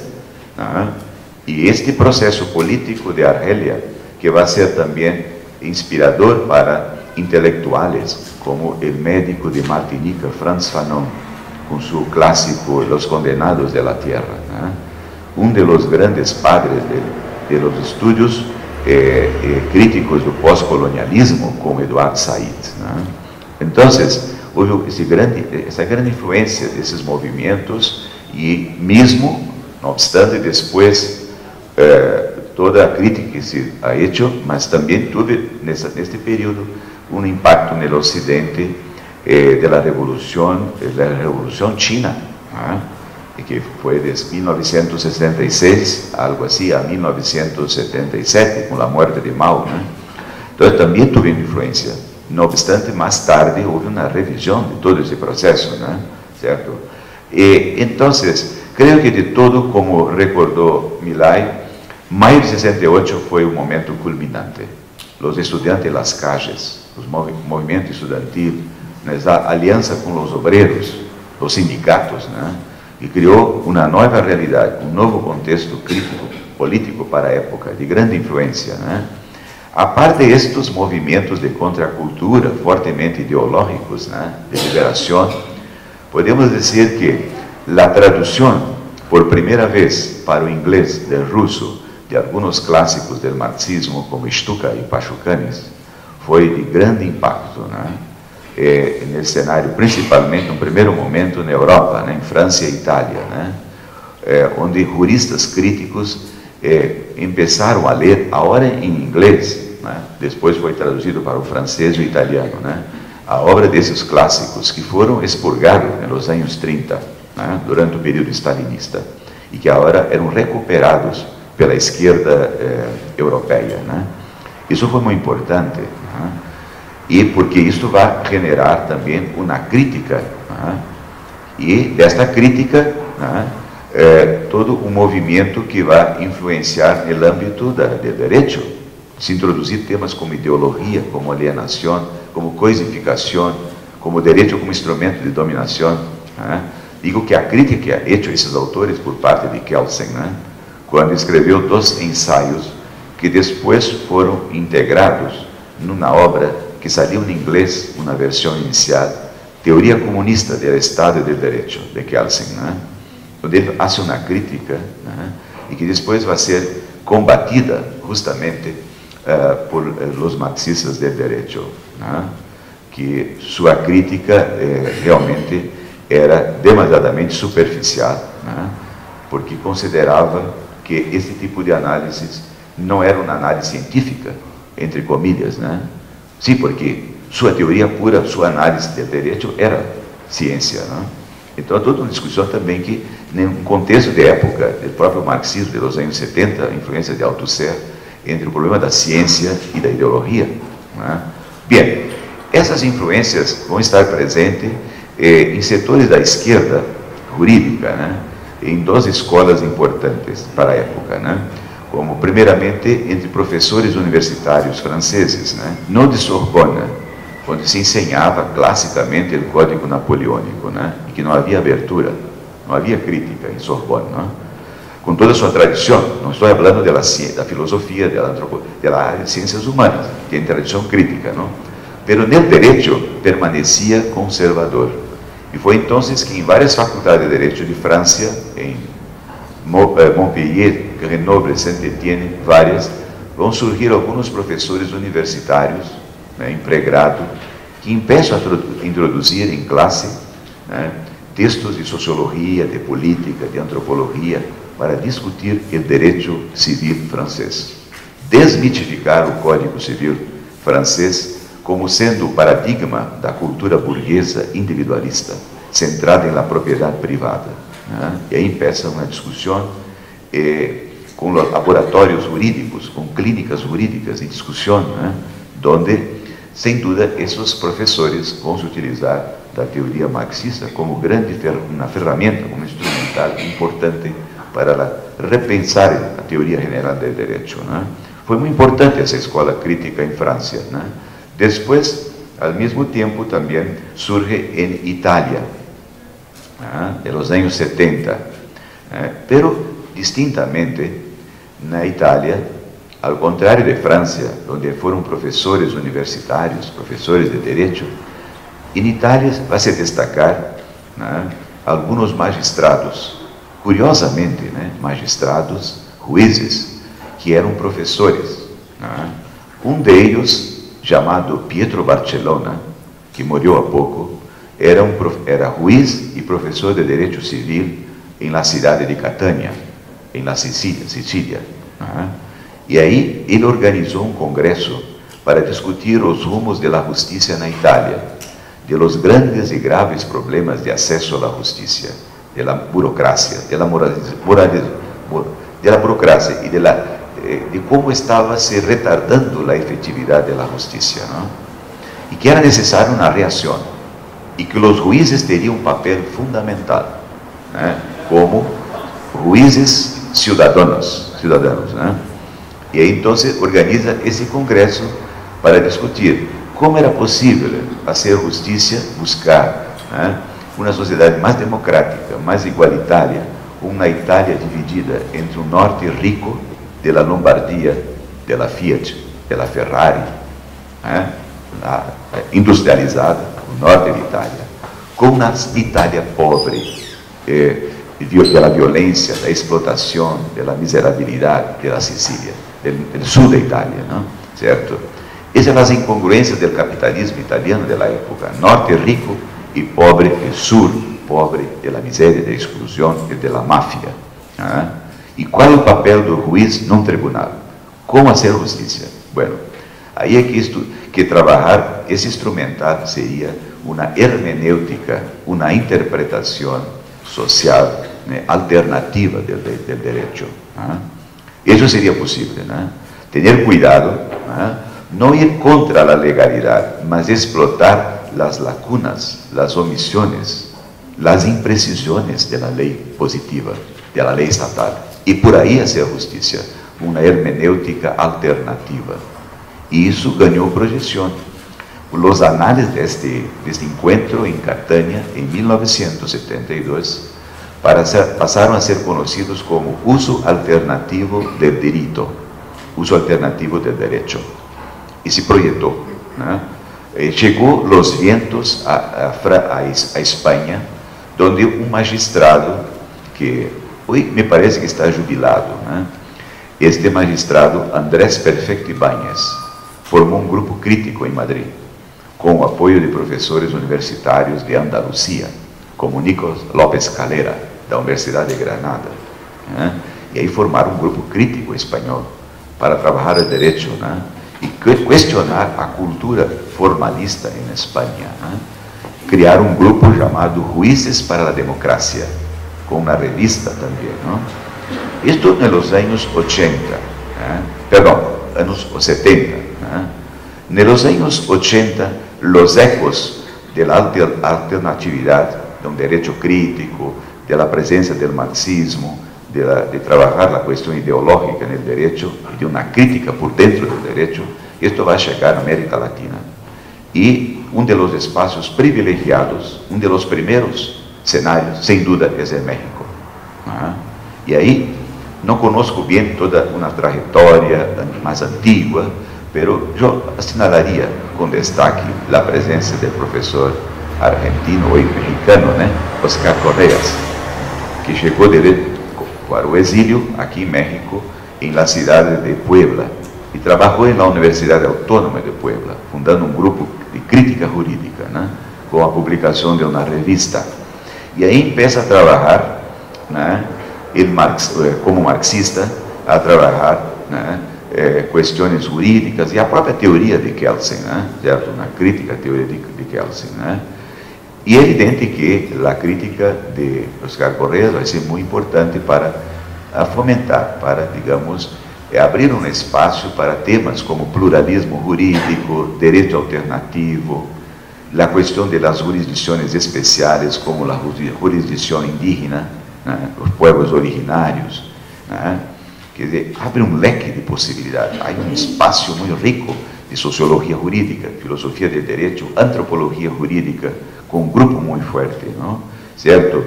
né? E este processo político de Argélia, que vai ser também inspirador para intelectuais como o médico de Martinica, Frantz Fanon, com seu clássico Los Condenados de la Tierra, né? Um dos grandes padres de los estudos críticos do pós-colonialismo, como Eduard Said, né? Então, houve essa grande influência desses movimentos, e mesmo, não obstante, depois toda a crítica que se ha hecho, mas também teve neste período um impacto no Ocidente da Revolução China, né? que foi desde 1966, algo assim, a 1977, com a morte de Mao, né? Então também teve influência. No obstante, mais tarde houve uma revisão de todo esse processo, né? Certo? E então, creio que de todo, como recordou Milay, maio de 68 foi o momento culminante. Os estudantes nas calles, os movimentos estudantil, a aliança com os obreiros, os sindicatos, né? E criou uma nova realidade, um novo contexto crítico político para a época, de grande influência, né? A parte destes movimentos de contracultura fortemente ideológicos, né, de liberação, podemos dizer que a tradução, por primeira vez para o inglês do russo, de alguns clássicos do marxismo, como Stuka e Pachucanes, foi de grande impacto, né? No cenário, principalmente, no primeiro momento, na Europa, né, em França e Itália, né, onde juristas críticos começaram a ler, agora em inglês, né, depois foi traduzido para o francês e o italiano, né, a obra desses clássicos que foram expurgados nos anos 30, né, durante o período stalinista, e que agora eram recuperados pela esquerda europeia, né. Isso foi muito importante, né, e porque isso vai generar também uma crítica, né, e desta crítica, né, todo um movimento que vai influenciar no âmbito do direito, se introduzir temas como ideologia, como alienação, como coisificação, como direito como instrumento de dominação, né? Digo que a crítica feita a esses autores por parte de Kelsen, né, quando escreveu 2 ensaios que depois foram integrados numa obra que saiu em inglês, uma versão inicial, Teoria Comunista do Estado e do Direito, de Kelsen, né? Onde ele faz uma crítica, né, e que depois vai ser combatida justamente por os marxistas do direito, né, que sua crítica realmente era demasiadamente superficial, né, porque considerava que esse tipo de análise não era uma análise científica, entre comilhas, né? Sim, porque sua teoria pura, sua análise do direito era ciência, né? Então, toda uma discussão também que, no contexto de época do próprio marxismo, dos anos 70, a influência de Althusser, entre o problema da ciência e da ideologia, né? Bem, essas influências vão estar presentes em setores da esquerda jurídica, né? Em 2 escolas importantes para a época, né? Como, primeiramente, entre professores universitários franceses, né? No de Sorbonne, onde se ensinava classicamente o Código Napoleônico, né? E que não havia abertura, não havia crítica em Sorbonne, né? Com toda a sua tradição, não estou falando da filosofia, da área de ciências humanas, que tem tradição crítica, não? Pero no direito permanecia conservador. E foi então que em várias faculdades de direito de França, em Montpellier, Grenoble, Saint-Étienne, várias, vão surgir alguns professores universitários, né, empregados, que começam a introduzir em classe, né, textos de sociologia, de política, de antropologia, para discutir o direito civil francês. Desmitificar o Código Civil francês como sendo o paradigma da cultura burguesa individualista, centrada na propriedade privada, né? E aí começa uma discussão com laboratórios jurídicos, com clínicas jurídicas de discussão, né? Onde, sem dúvida, esses professores vão se utilizar da teoria marxista como uma ferramenta, como instrumental importante para repensar a teoria general do direito, né? Foi muito importante essa escola crítica em França, né? Depois, ao mesmo tempo, também surge em Itália, nos anos 70. Pero, distintamente, na Itália, ao contrário de França, onde foram professores universitários, professores de direito, em Itália vai se destacar, né, alguns magistrados, curiosamente, né, magistrados, juízes, que eram professores, né? Um deles, chamado Pietro Barcellona, que morreu há pouco, era juiz e professor de direito civil na cidade de Catânia, na Sicília. E aí ele organizou um congresso para discutir os rumos da justiça na Itália, de los grandes e graves problemas de acesso à justiça, de la burocracia, de la burocracia y de cómo estaba se retardando la efectividad de la justicia, ¿no? Y que era necesaria una reacción, y que los jueces tenían un papel fundamental, como jueces ciudadanos, ¿no? Y ahí entonces organiza ese congreso para discutir cómo era posible hacer justicia, buscar una sociedad más democrática, más igualitaria, una Italia dividida entre un norte rico de la Lombardía, de la Fiat, de la Ferrari, industrializada, el norte de Italia, con una Italia pobre, de la violencia, de la explotación, de la miserabilidad de la Sicilia, del sur de Italia, ¿no? ¿Cierto? Esas son las incongruencias del capitalismo italiano de la época: norte rico y pobre, el sur pobre, de la miseria, de la exclusión y de la mafia. ¿Y cuál es el papel del juez en un tribunal? ¿Cómo hacer justicia? Bueno, ahí hay que trabajar, ese instrumental sería una hermenéutica, una interpretación social alternativa del derecho. Eso sería posible, ¿no? Tener cuidado, no ir contra la legalidad, mas explotar las lacunas, las omisiones, las imprecisiones de la ley positiva, de la ley estatal, y por ahí hacer justicia, una hermenéutica alternativa. Y eso ganó proyección. Los anales de este encuentro en Catania, en 1972, pasaron a ser conocidos como uso alternativo del delito, uso alternativo del derecho. Y se proyectó, llegó los vientos a España, donde un magistrado que hoy me parece que está jubilado, este magistrado Andrés Perfecto Ibáñez formó un grupo crítico en Madrid, con el apoyo de profesores universitarios de Andalucía, como Nicolás López Calera, de la Universidad de Granada, y ahí formaron un grupo crítico español para trabajar el derecho, y cuestionar la cultura formalista en España. Crearon un grupo llamado Jueces para la Democracia, con una revista también, Esto en los años 80, perdón, años 70. En los años 80, los ecos de la alternatividad, de un derecho crítico, de la presencia del marxismo, de trabajar la cuestión ideológica en el derecho y de una crítica por dentro del derecho, esto va a llegar a América Latina. Y uno de los espacios privilegiados, uno de los primeros escenarios, sin duda, es en México. Y ahí no conozco bien toda una trayectoria más antigua, pero yo señalaría con destaque la presencia del profesor argentino, hoy mexicano, Oscar Correas, que llegó para el exilio aquí en México, en la ciudad de Puebla, y trabajó en la Universidad Autónoma de Puebla, fundando un grupo de crítica jurídica, con la publicación de una revista. Y ahí empieza a trabajar, como marxista, a trabajar cuestiones jurídicas y la propia teoría de Kelsen, ¿cierto? Una crítica a teoría de Kelsen. Y es evidente que la crítica de Oscar Correas va a ser muy importante para fomentar, para, digamos, abrir un espacio para temas como pluralismo jurídico, derecho alternativo, la cuestión de las jurisdicciones especiales como la jurisdicción indígena, los pueblos originarios, que abre un leque de posibilidades. Hay un espacio muy rico de sociología jurídica, filosofía del derecho, antropología jurídica, con un grupo muy fuerte, ¿cierto?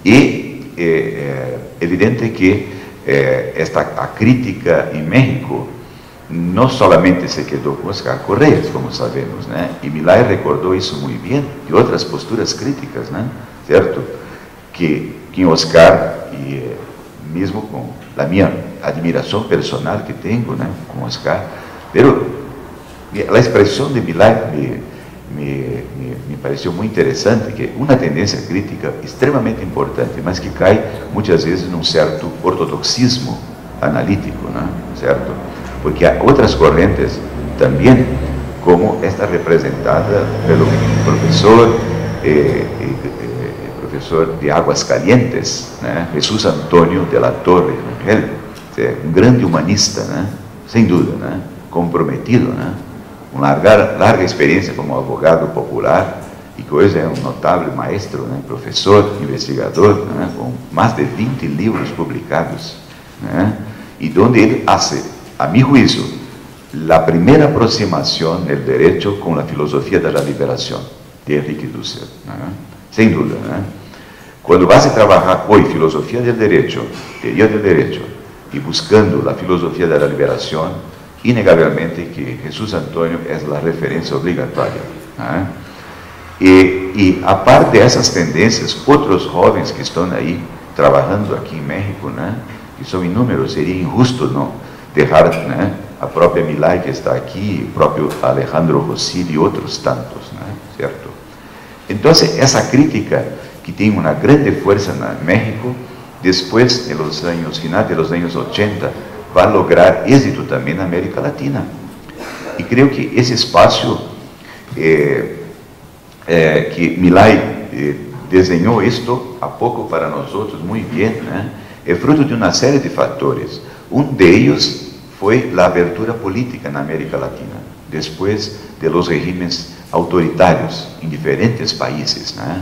Y evidente que esta crítica en México no solamente se quedó con Oscar Correas, como sabemos, y Milay recordó eso muy bien, y otras posturas críticas, ¿cierto? Que Oscar, y mismo con la mía admiración personal que tengo, con Oscar, pero la expresión de Milay me pareció muy interesante, que una tendencia crítica extremadamente importante, mas que cae muchas veces en un cierto ortodoxismo analítico, ¿cierto? Porque hay otras corrientes también, como esta representada pelo profesor professor de Aguascalientes, né? Jesús Antonio de la Torre, ele é um grande humanista, né? Sem dúvida, né? Comprometido, né? Uma larga experiência como advogado popular e que hoje é um notável maestro, né? Professor, investigador, né? Com mais de 20 livros publicados, né? E onde ele hace, a mi juicio, la primera aproximación del derecho con la filosofía de la liberación de Enrique Dussel, ¿no? Sin duda, ¿no? Cuando vas a trabajar hoy filosofía del derecho, teoría del derecho, y buscando la filosofía de la liberación, innegablemente que Jesús Antonio es la referencia obligatoria, ¿no? Y aparte de esas tendencias, otros jóvenes que están ahí trabajando aquí en México, ¿no? Que son inúmeros, sería injusto no dejar, ¿no? A própria Milay que está aqui, o próprio Alejandro Rossini e outros tantos, né? Certo? Então, essa crítica que tem uma grande força no México, depois, nos anos finais dos anos 80, vai lograr êxito também na América Latina. E creio que esse espaço que Milay desenhou isto há pouco para nós outros muito bem, né? É fruto de uma série de fatores. Um deles foi a abertura política na América Latina, depois de los regímenes autoritários em diferentes países, né?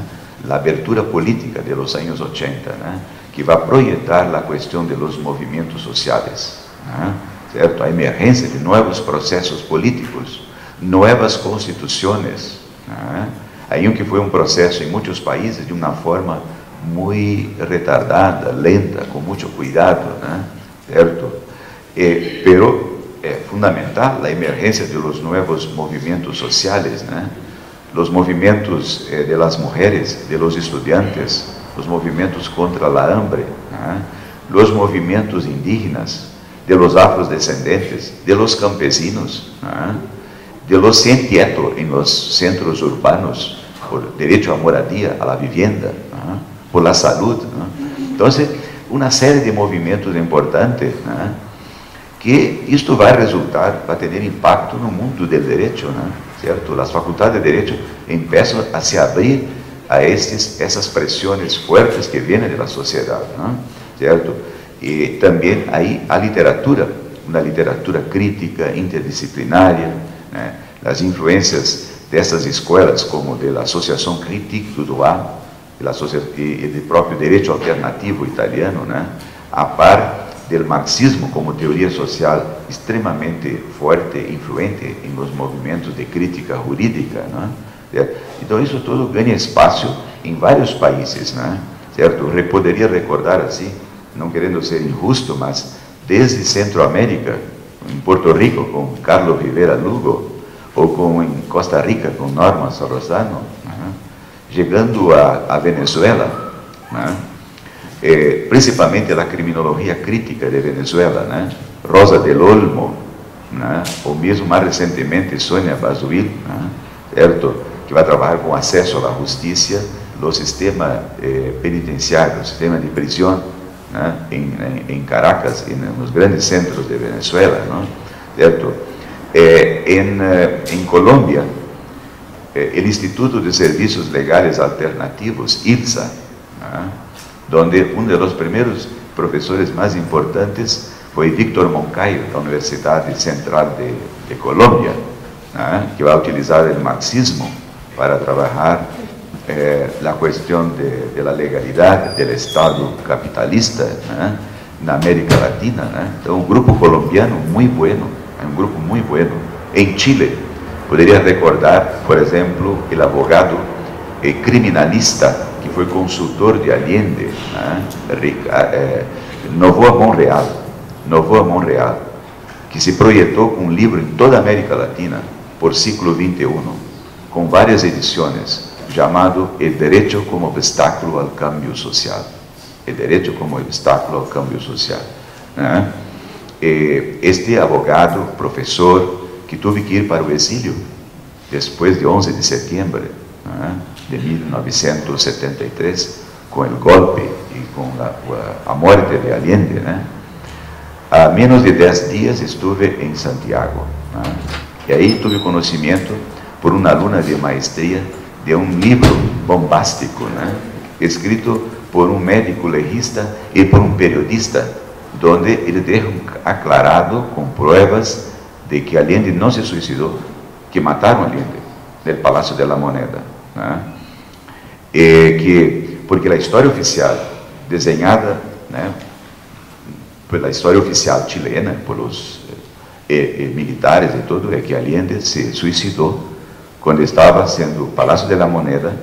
A abertura política de los anos 80, né? Que vai projetar a questão de los movimentos sociais, né? Certo? A emergência de novos processos políticos, novas constituições, né? Aí que foi um processo em muitos países de uma forma muito retardada, lenta, com muito cuidado, né? Certo? Pero é fundamental a emergência de los nuevos movimentos sociais, né? Los movimentos de las mujeres, de los estudiantes, los movimentos contra la hambre, né? Los movimentos indígenas, de los afrodescendentes, de los campesinos, né? De los sem teto em los centros urbanos, por direito à moradia, à vivienda, né? Por la salud, né? Então, uma série de movimentos importantes, né? Que isto vai resultar, vai ter impacto no mundo do direito, né? Certo? As faculdades de direito começam a se abrir a essas pressões fortes que vêm da sociedade, né? Certo? E também aí a literatura, uma literatura crítica, interdisciplinária, né? As influências dessas escolas, como da Associação Critique du Droit, e do próprio direito alternativo italiano, né? A par do marxismo como teoria social extremamente forte e influente em los movimentos de crítica jurídica, né? Então isso tudo ganha espaço em vários países, né? Certo? Eu poderia recordar assim, não querendo ser injusto, mas desde Centroamérica, em Porto Rico com Carlos Rivera Lugo, ou em Costa Rica com Norma Sorosano, né? Chegando a Venezuela, né? Principalmente a criminologia crítica de Venezuela, né? Rosa del Olmo, né? Ou mesmo mais recentemente Sônia Bazuil, né? Certo? Que vai trabalhar com acesso à justiça, no sistema penitenciário, no sistema de prisão, né? Em Caracas, nos grandes centros de Venezuela, né? Certo? Em Colômbia, o Instituto de Serviços Legais Alternativos, ILSA, né? Onde um dos primeiros professores mais importantes foi Víctor Moncayo, da Universidade Central de Colômbia, né? Que vai utilizar o marxismo para trabalhar a questão da legalidade do Estado capitalista, né? Na América Latina, né? Então, um grupo colombiano muito bueno, é um grupo muito bueno. Em Chile, poderia recordar, por exemplo, o advogado criminalista que foi consultor de Allende, né? Novoa Monreal, que se projetou com um livro em toda a América Latina por século XXI, com várias edições, chamado El Derecho como Obstáculo ao Cambio Social. El Derecho como Obstáculo ao Cambio Social, né? Este advogado, professor, que teve que ir para o exílio depois de 11 de setembro, né? De 1973, com o golpe e com a morte de Allende, né? Há menos de 10 dias estive em Santiago, né? E aí tive conhecimento por uma aluna de maestria de um livro bombástico, né? escrito por um médico legista e por um periodista, donde ele deixa aclarado com pruebas de que Allende não se suicidou, que mataram Allende no Palácio de la Moneda, né? Porque a história oficial desenhada, né, pela história oficial chilena, pelos militares e tudo, é que Allende se suicidou quando estava sendo o Palácio de la Moneda,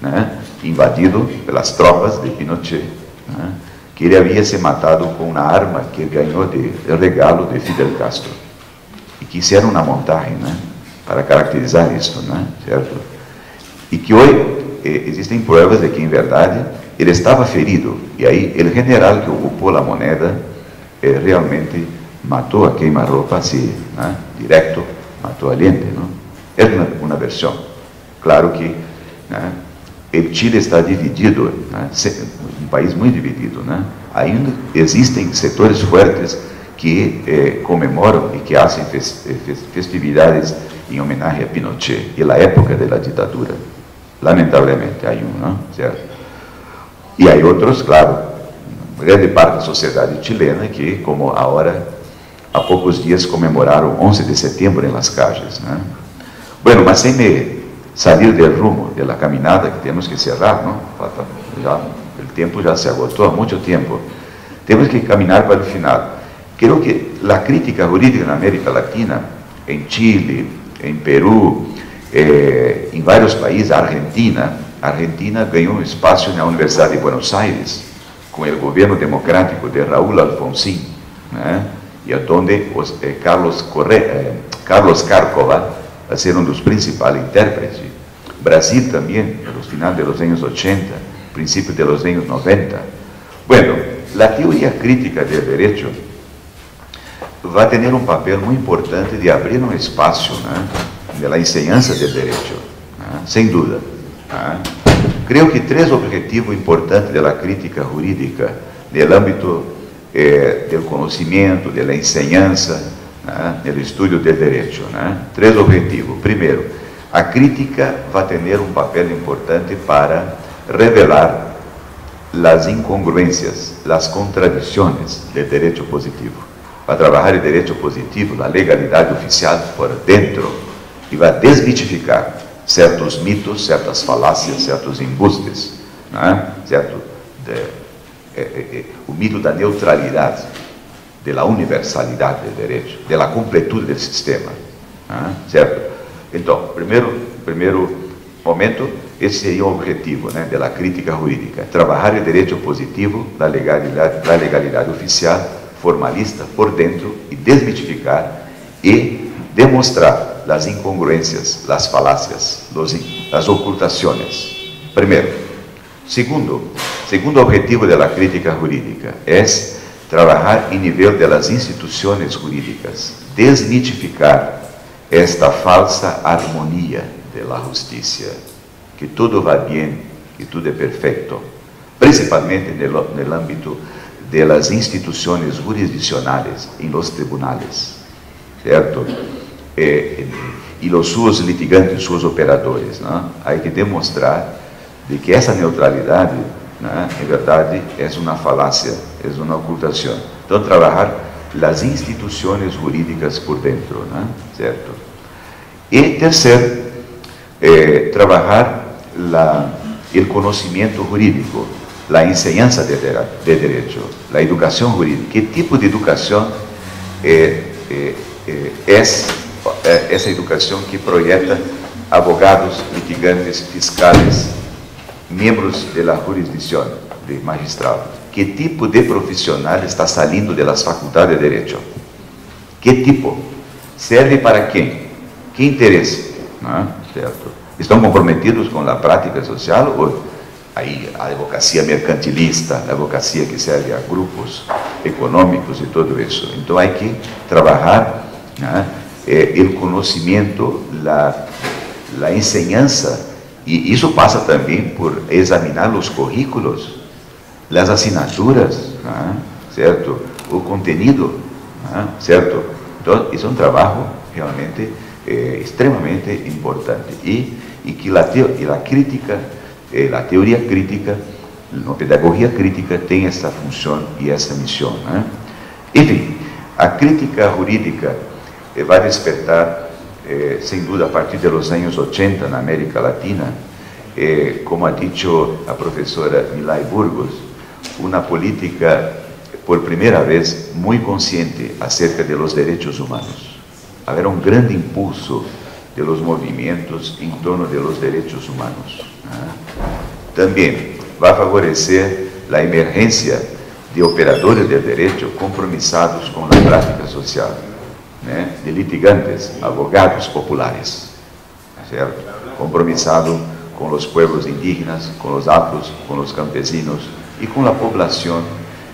né, invadido pelas tropas de Pinochet, né, que ele havia se matado com uma arma que ele ganhou de regalo de Fidel Castro, e que fizeram uma montagem, né, para caracterizar isso, né, certo? E que hoje existem provas de que, em verdade, ele estava ferido, e aí o general que ocupou a moneda realmente matou a queima-roupa, assim, né, direto, matou Allende, não? É uma versão. Claro que, né, o Chile está dividido, né, um país muito dividido, né? Ainda existem setores fortes que comemoram e que fazem festividades em homenagem a Pinochet e a época da ditadura. Lamentavelmente, há não? Certo? E há outros, claro, grande parte da sociedade chilena que, como agora, há poucos dias comemoraram 11 de setembro em las calles, né? Bueno, mas sem me sair del rumo de la caminada, que temos que cerrar, não? O tempo já se agotou há muito tempo. Temos que caminhar para o final. Creo que a crítica jurídica na América Latina, em Chile, em Peru, em vários países, a Argentina ganhou um espaço na Universidade de Buenos Aires, com o governo democrático de Raúl Alfonsín, né? E onde Carlos Cárcova vai ser um dos principais intérpretes. Brasil também, no final dos anos 80, princípio dos anos 90. Bueno, a teoria crítica do direito vai ter um papel muito importante de abrir um espaço, né, da enseñanza do direito, né, sem dúvida. Né. Creio que três objetivos importantes da crítica jurídica no âmbito do conhecimento, da enseñanza, né, do estudo do direito, né. Três objetivos. Primeiro, a crítica vai ter um papel importante para revelar as incongruências, as contradições do direito positivo. Vai trabalhar o direito positivo, a legalidade oficial por dentro, e vai desmitificar certos mitos, certas falácias, certos embustes, né? Certo? O mito da neutralidade, da universalidade do direito, da completude do sistema, né? Certo? Então, primeiro momento, esse seria o objetivo, né, da crítica jurídica, trabalhar o direito positivo da legalidade oficial, formalista, por dentro, e desmitificar e demonstrar as incongruências, as falácias, as ocultações. Primeiro. Segundo objetivo da crítica jurídica é trabalhar em nível das instituições jurídicas, desmitificar esta falsa harmonia da justiça, que tudo vai bem, que tudo é perfeito, principalmente no âmbito das instituições jurisdicionais, em los tribunales, certo? E os seus litigantes, seus operadores, não? Há que demonstrar de que essa neutralidade, não, em verdade, é uma falácia, é uma ocultação. Então, trabalhar as instituições jurídicas por dentro, não? Certo? E terceiro, trabalhar o conhecimento jurídico, a enseñanza de direito, a educação jurídica. Que tipo de educação é essa educação que projeta abogados, litigantes, fiscais, membros da jurisdição, de magistrados? Que tipo de profissional está saindo das faculdades de direito? Que tipo? Serve para quem? Que interesse? Não? Certo? Estão comprometidos com a prática social ou aí a advocacia mercantilista, a advocacia que serve a grupos econômicos e tudo isso? Então, há que trabalhar, né, o conhecimento, a enseñanza, e isso passa também por examinar os currículos, as assinaturas, né, certo? O conteúdo, né, certo? Então, isso é um trabalho realmente extremamente importante, e que a teoria crítica A pedagogia crítica tem essa função e essa missão, né? Enfim, a crítica jurídica vai despertar, sem dúvida, a partir dos anos 80 na América Latina, como ha dicho a professora Milay Burgos, uma política, por primeira vez, muito consciente acerca de los derechos humanos. Haverá um grande impulso de los movimentos em torno de los derechos humanos, né? Também vai favorecer a emergência de operadores de direito compromissados com a prática social, né? De litigantes, abogados populares, certo? Compromissado com os pueblos indígenas, com os afros, com os campesinos e com a população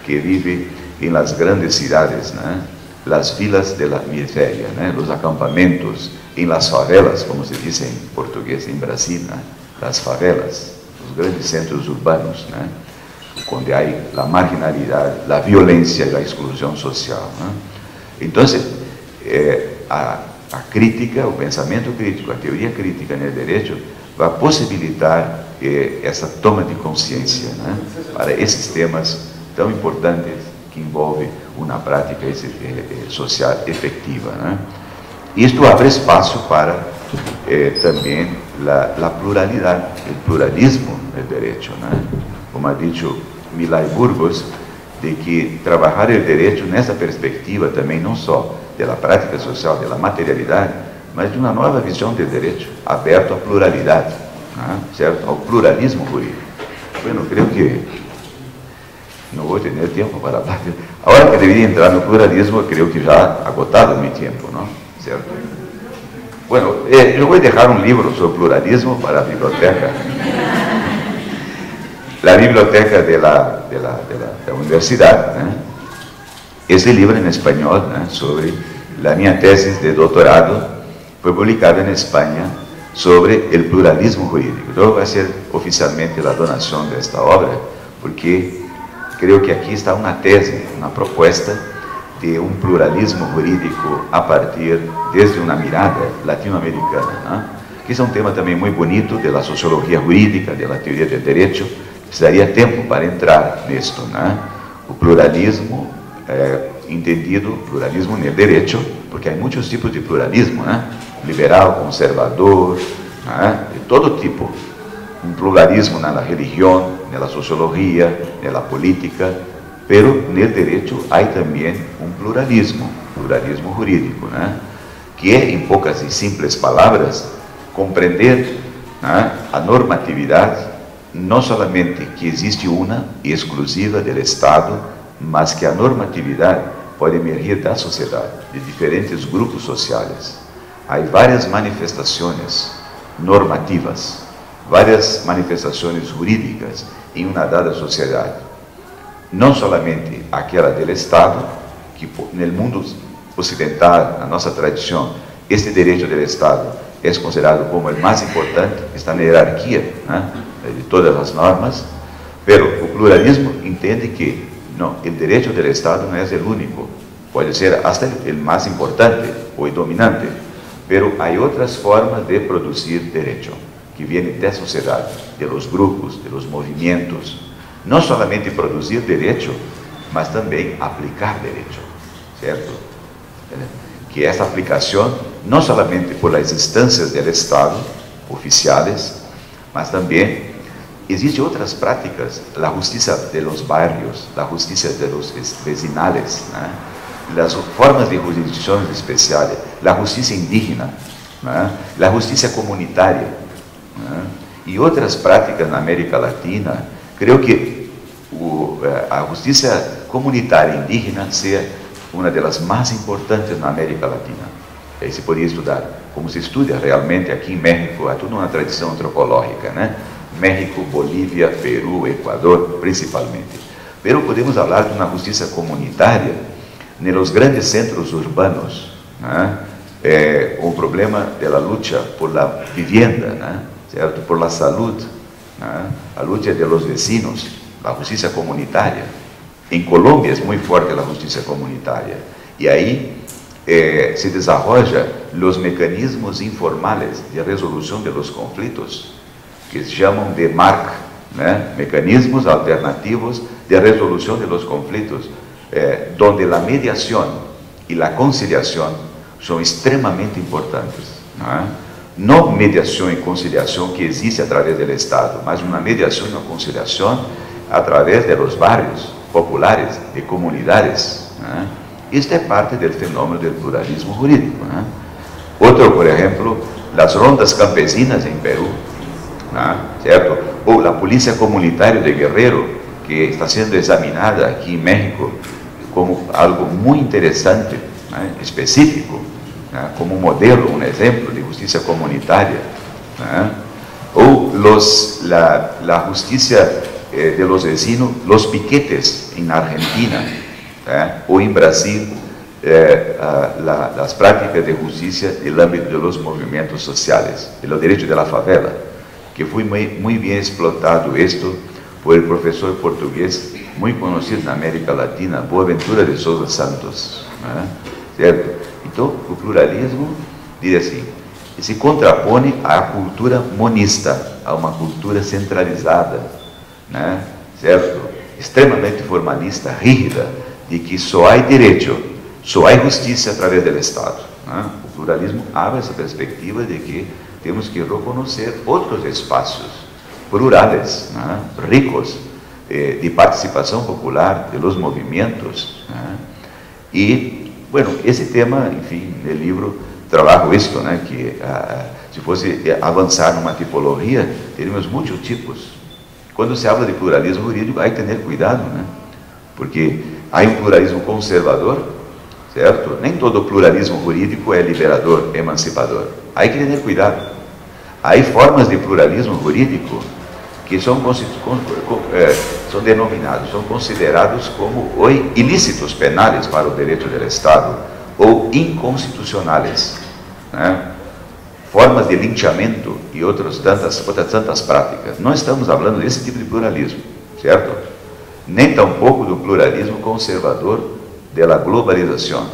que vive em las grandes cidades, né? Las vilas de la miséria, né? Os acampamentos, em las favelas, como se diz em português em Brasil, né? Las favelas, os grandes centros urbanos, né? Onde há a marginalidade, a violência e a exclusão social, né? Então, a crítica, o pensamento crítico, a teoria crítica no direito vai possibilitar essa toma de consciência, né? Para esses temas tão importantes que envolvem uma prática social efetiva, né? Isto abre espaço para também a pluralidade, o pluralismo do direito, né? Como ha dicho Milay Burgos, de que trabalhar o direito nessa perspectiva também não só da prática social, da materialidade, mas de uma nova visão do direito, aberto à pluralidade, né? Certo? Ao pluralismo jurídico. Bueno, creio que não vou ter tempo para falar. A hora que deveria entrar no pluralismo, eu creio que já agotado o meu tempo, não? Certo? Bueno, eu vou deixar um livro sobre pluralismo para a biblioteca. A biblioteca da universidade, né? Esse livro em espanhol, né? Sobre a minha tese de doutorado, foi publicada em Espanha sobre o pluralismo jurídico. Então, vai ser oficialmente a donação desta obra, porque creio que aqui está uma tese, uma proposta de um pluralismo jurídico a partir, desde uma mirada latino-americana, né? Que é um tema também muito bonito da sociologia jurídica, da teoria do direito. Precisaria tempo para entrar nisto, né? O pluralismo entendido, pluralismo no direito, porque há muitos tipos de pluralismo, né? Liberal, conservador, né? De todo tipo. Um pluralismo na religião, na sociologia, na política, pero no direito há também um pluralismo jurídico, né? Que é, em poucas e simples palavras, compreender, né, a normatividade, não somente que existe uma e exclusiva do Estado, mas que a normatividade pode emergir da sociedade, de diferentes grupos sociais. Há várias manifestações normativas, várias manifestações jurídicas em uma dada sociedade. Não somente aquela do Estado, que no mundo ocidental, na nossa tradição, este direito do Estado é considerado como o mais importante, está na hierarquia, né, de todas as normas, pero o pluralismo entende que não, o direito do Estado não é o único, pode ser até o mais importante ou dominante, pero há outras formas de produzir direito, que vêm da sociedade, de los grupos, de los movimentos, não somente produzir direito, mas também aplicar direito, certo? Que essa aplicação, não somente por as instâncias do Estado, oficiais, mas também existem outras práticas, a justiça de los barrios, a justiça de los vecinales, né? As formas de jurisdições especiais, a justiça indígena, né? A justiça comunitária, né? E outras práticas na América Latina. Creio que a justiça comunitária indígena seja uma das mais importantes na América Latina. Aí se poderia estudar, como se estuda realmente aqui em México, há toda uma tradição antropológica, né? México, Bolívia, Peru, Equador, principalmente. Pero podemos falar de uma justiça comunitária nos grandes centros urbanos, né? O problema da luta por la vivienda, né? Certo? Por la salud, né? A luta de los vecinos, a justiça comunitária. Em Colômbia é muito forte a justiça comunitária. E aí se desenvolvem os mecanismos informais de resolução de los conflitos, que se chamam de MARC, mecanismos alternativos de resolución de los conflictos, donde la mediación y la conciliación son extremadamente importantes. No mediación y conciliación que existe a través del Estado, mas una mediación y una conciliación a través de los barrios populares, de comunidades. Esto es parte del fenómeno del pluralismo jurídico. Otro, por ejemplo, las rondas campesinas en Perú, ¿cierto? O la policía comunitaria de Guerrero, que está siendo examinada aquí en México como algo muy interesante, específico, como modelo, un ejemplo de justicia comunitaria. O la justicia de los vecinos, los piquetes en Argentina, o en Brasil, las prácticas de justicia en el ámbito de los movimientos sociales, el derecho de la favela, que fue muy bien explotado esto por el profesor portugués muy conocido en América Latina, Boaventura de Souza Santos, ¿cierto? Entonces, el pluralismo, dice así, se contrapone a la cultura monista, a una cultura centralizada, ¿cierto? Extremadamente formalista, rígida, de que só há direito, só há justiça através do Estado. O pluralismo abre essa perspectiva de que temos que reconhecer outros espaços plurais, ricos, de participação popular, de los movimentos. E, bueno, esse tema, enfim, no livro trabalho isto, que se fosse avançar numa tipologia, teríamos muitos tipos. Quando se habla de pluralismo jurídico, há que ter cuidado, porque há um pluralismo conservador, certo? Nem todo pluralismo jurídico é liberador, emancipador. Há que ter cuidado. Há formas de pluralismo jurídico que são denominados, são considerados como hoje ilícitos penais para o direito do Estado ou inconstitucionais, formas de linchamento e outras tantas práticas. Não estamos falando desse tipo de pluralismo, certo? Nem tampouco do pluralismo conservador da globalização,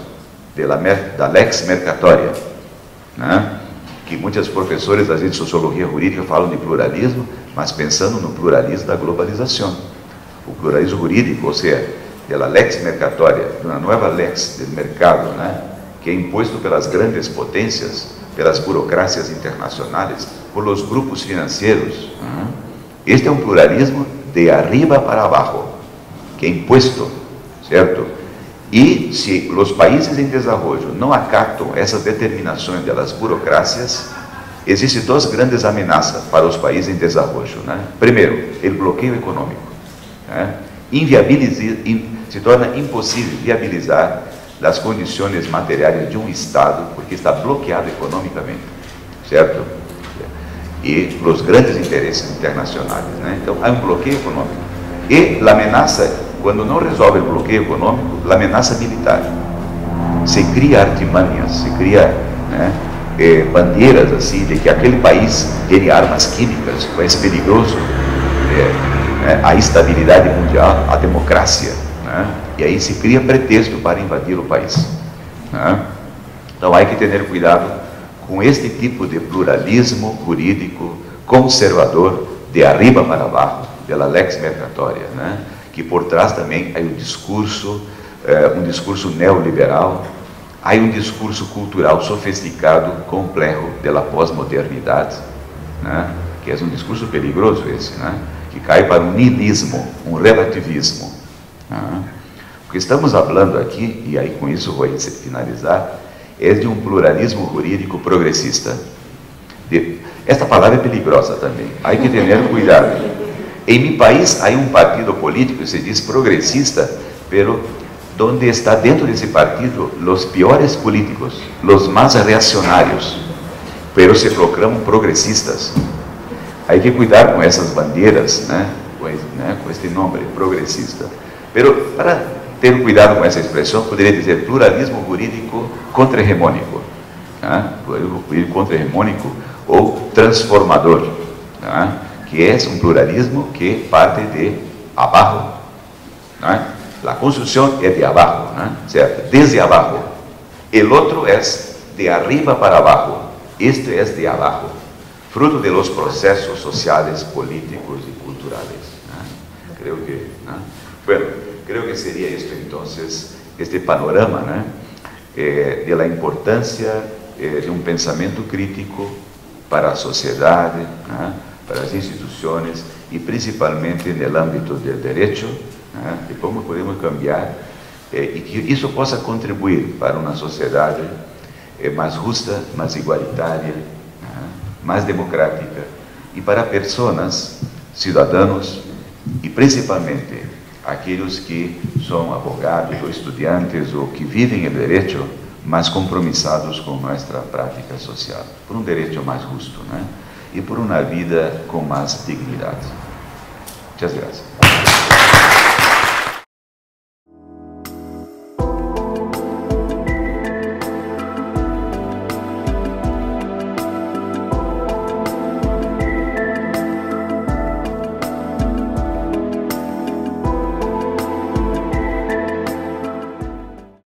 da lex mercatória, que muitos professores de sociologia jurídica falam de pluralismo, mas pensando no pluralismo da globalização. O pluralismo jurídico, ou seja, da lex mercatória, de uma nova lex do mercado, que é imposto pelas grandes potências, pelas burocracias internacionais, por los grupos financeiros. Este é um pluralismo de arriba para abaixo, que é imposto, certo? E se os países em desenvolvimento não acatam essas determinações das burocracias, existem duas grandes ameaças para os países em desenvolvimento. Primeiro, o bloqueio econômico. Se torna impossível viabilizar as condições materiais de um Estado, porque está bloqueado economicamente, certo? E os grandes interesses internacionais. Então, há um bloqueio econômico. E a ameaça, quando não resolve o bloqueio econômico, a ameaça militar. Se cria artimanhas, se cria bandeiras assim, de que aquele país tem armas químicas, é perigoso, a estabilidade mundial, a democracia. E aí se cria pretexto para invadir o país. Então, há que ter cuidado com este tipo de pluralismo jurídico conservador, de arriba para abaixo, da lex mercatória, que por trás também há um discurso neoliberal, há um discurso cultural sofisticado, complexo, da pós-modernidade, que é um discurso perigoso esse, que cai para um niilismo, um relativismo. O que estamos falando aqui, e aí com isso vou finalizar, é de um pluralismo jurídico progressista. Esta palavra é perigosa também, há que ter cuidado. Em meu país há um partido político que se diz progressista, pero donde está dentro desse partido os piores políticos, os mais reacionários, pero se proclamam progressistas. Há que cuidar com essas bandeiras, com este nome, progressista. Pero para ter cuidado com essa expressão, poderia dizer pluralismo jurídico contra-hegemônico, pluralismo jurídico contra-hegemônico ou transformador, que é um pluralismo que parte de abaixo. A construção é de abaixo, certo? Desde abaixo. O outro é de arriba para abaixo. Este é de abaixo, fruto de los processos sociais, políticos e culturais. creo que, ¿no? Bueno, creo que sería esto entonces, este panorama, ¿no? De la importancia de un pensamiento crítico para a sociedade, ¿no? Para as instituições e principalmente no âmbito do direito, ¿no? De como podemos cambiar e que isso possa contribuir para uma sociedade mais justa, mais igualitária, ¿no? Mais democrática e para pessoas, cidadãos e principalmente aqueles que são advogados ou estudantes ou que vivem o direito mais compromissados com nossa prática social, por um direito mais justo, né? E por uma vida com mais dignidade. Muitas graças.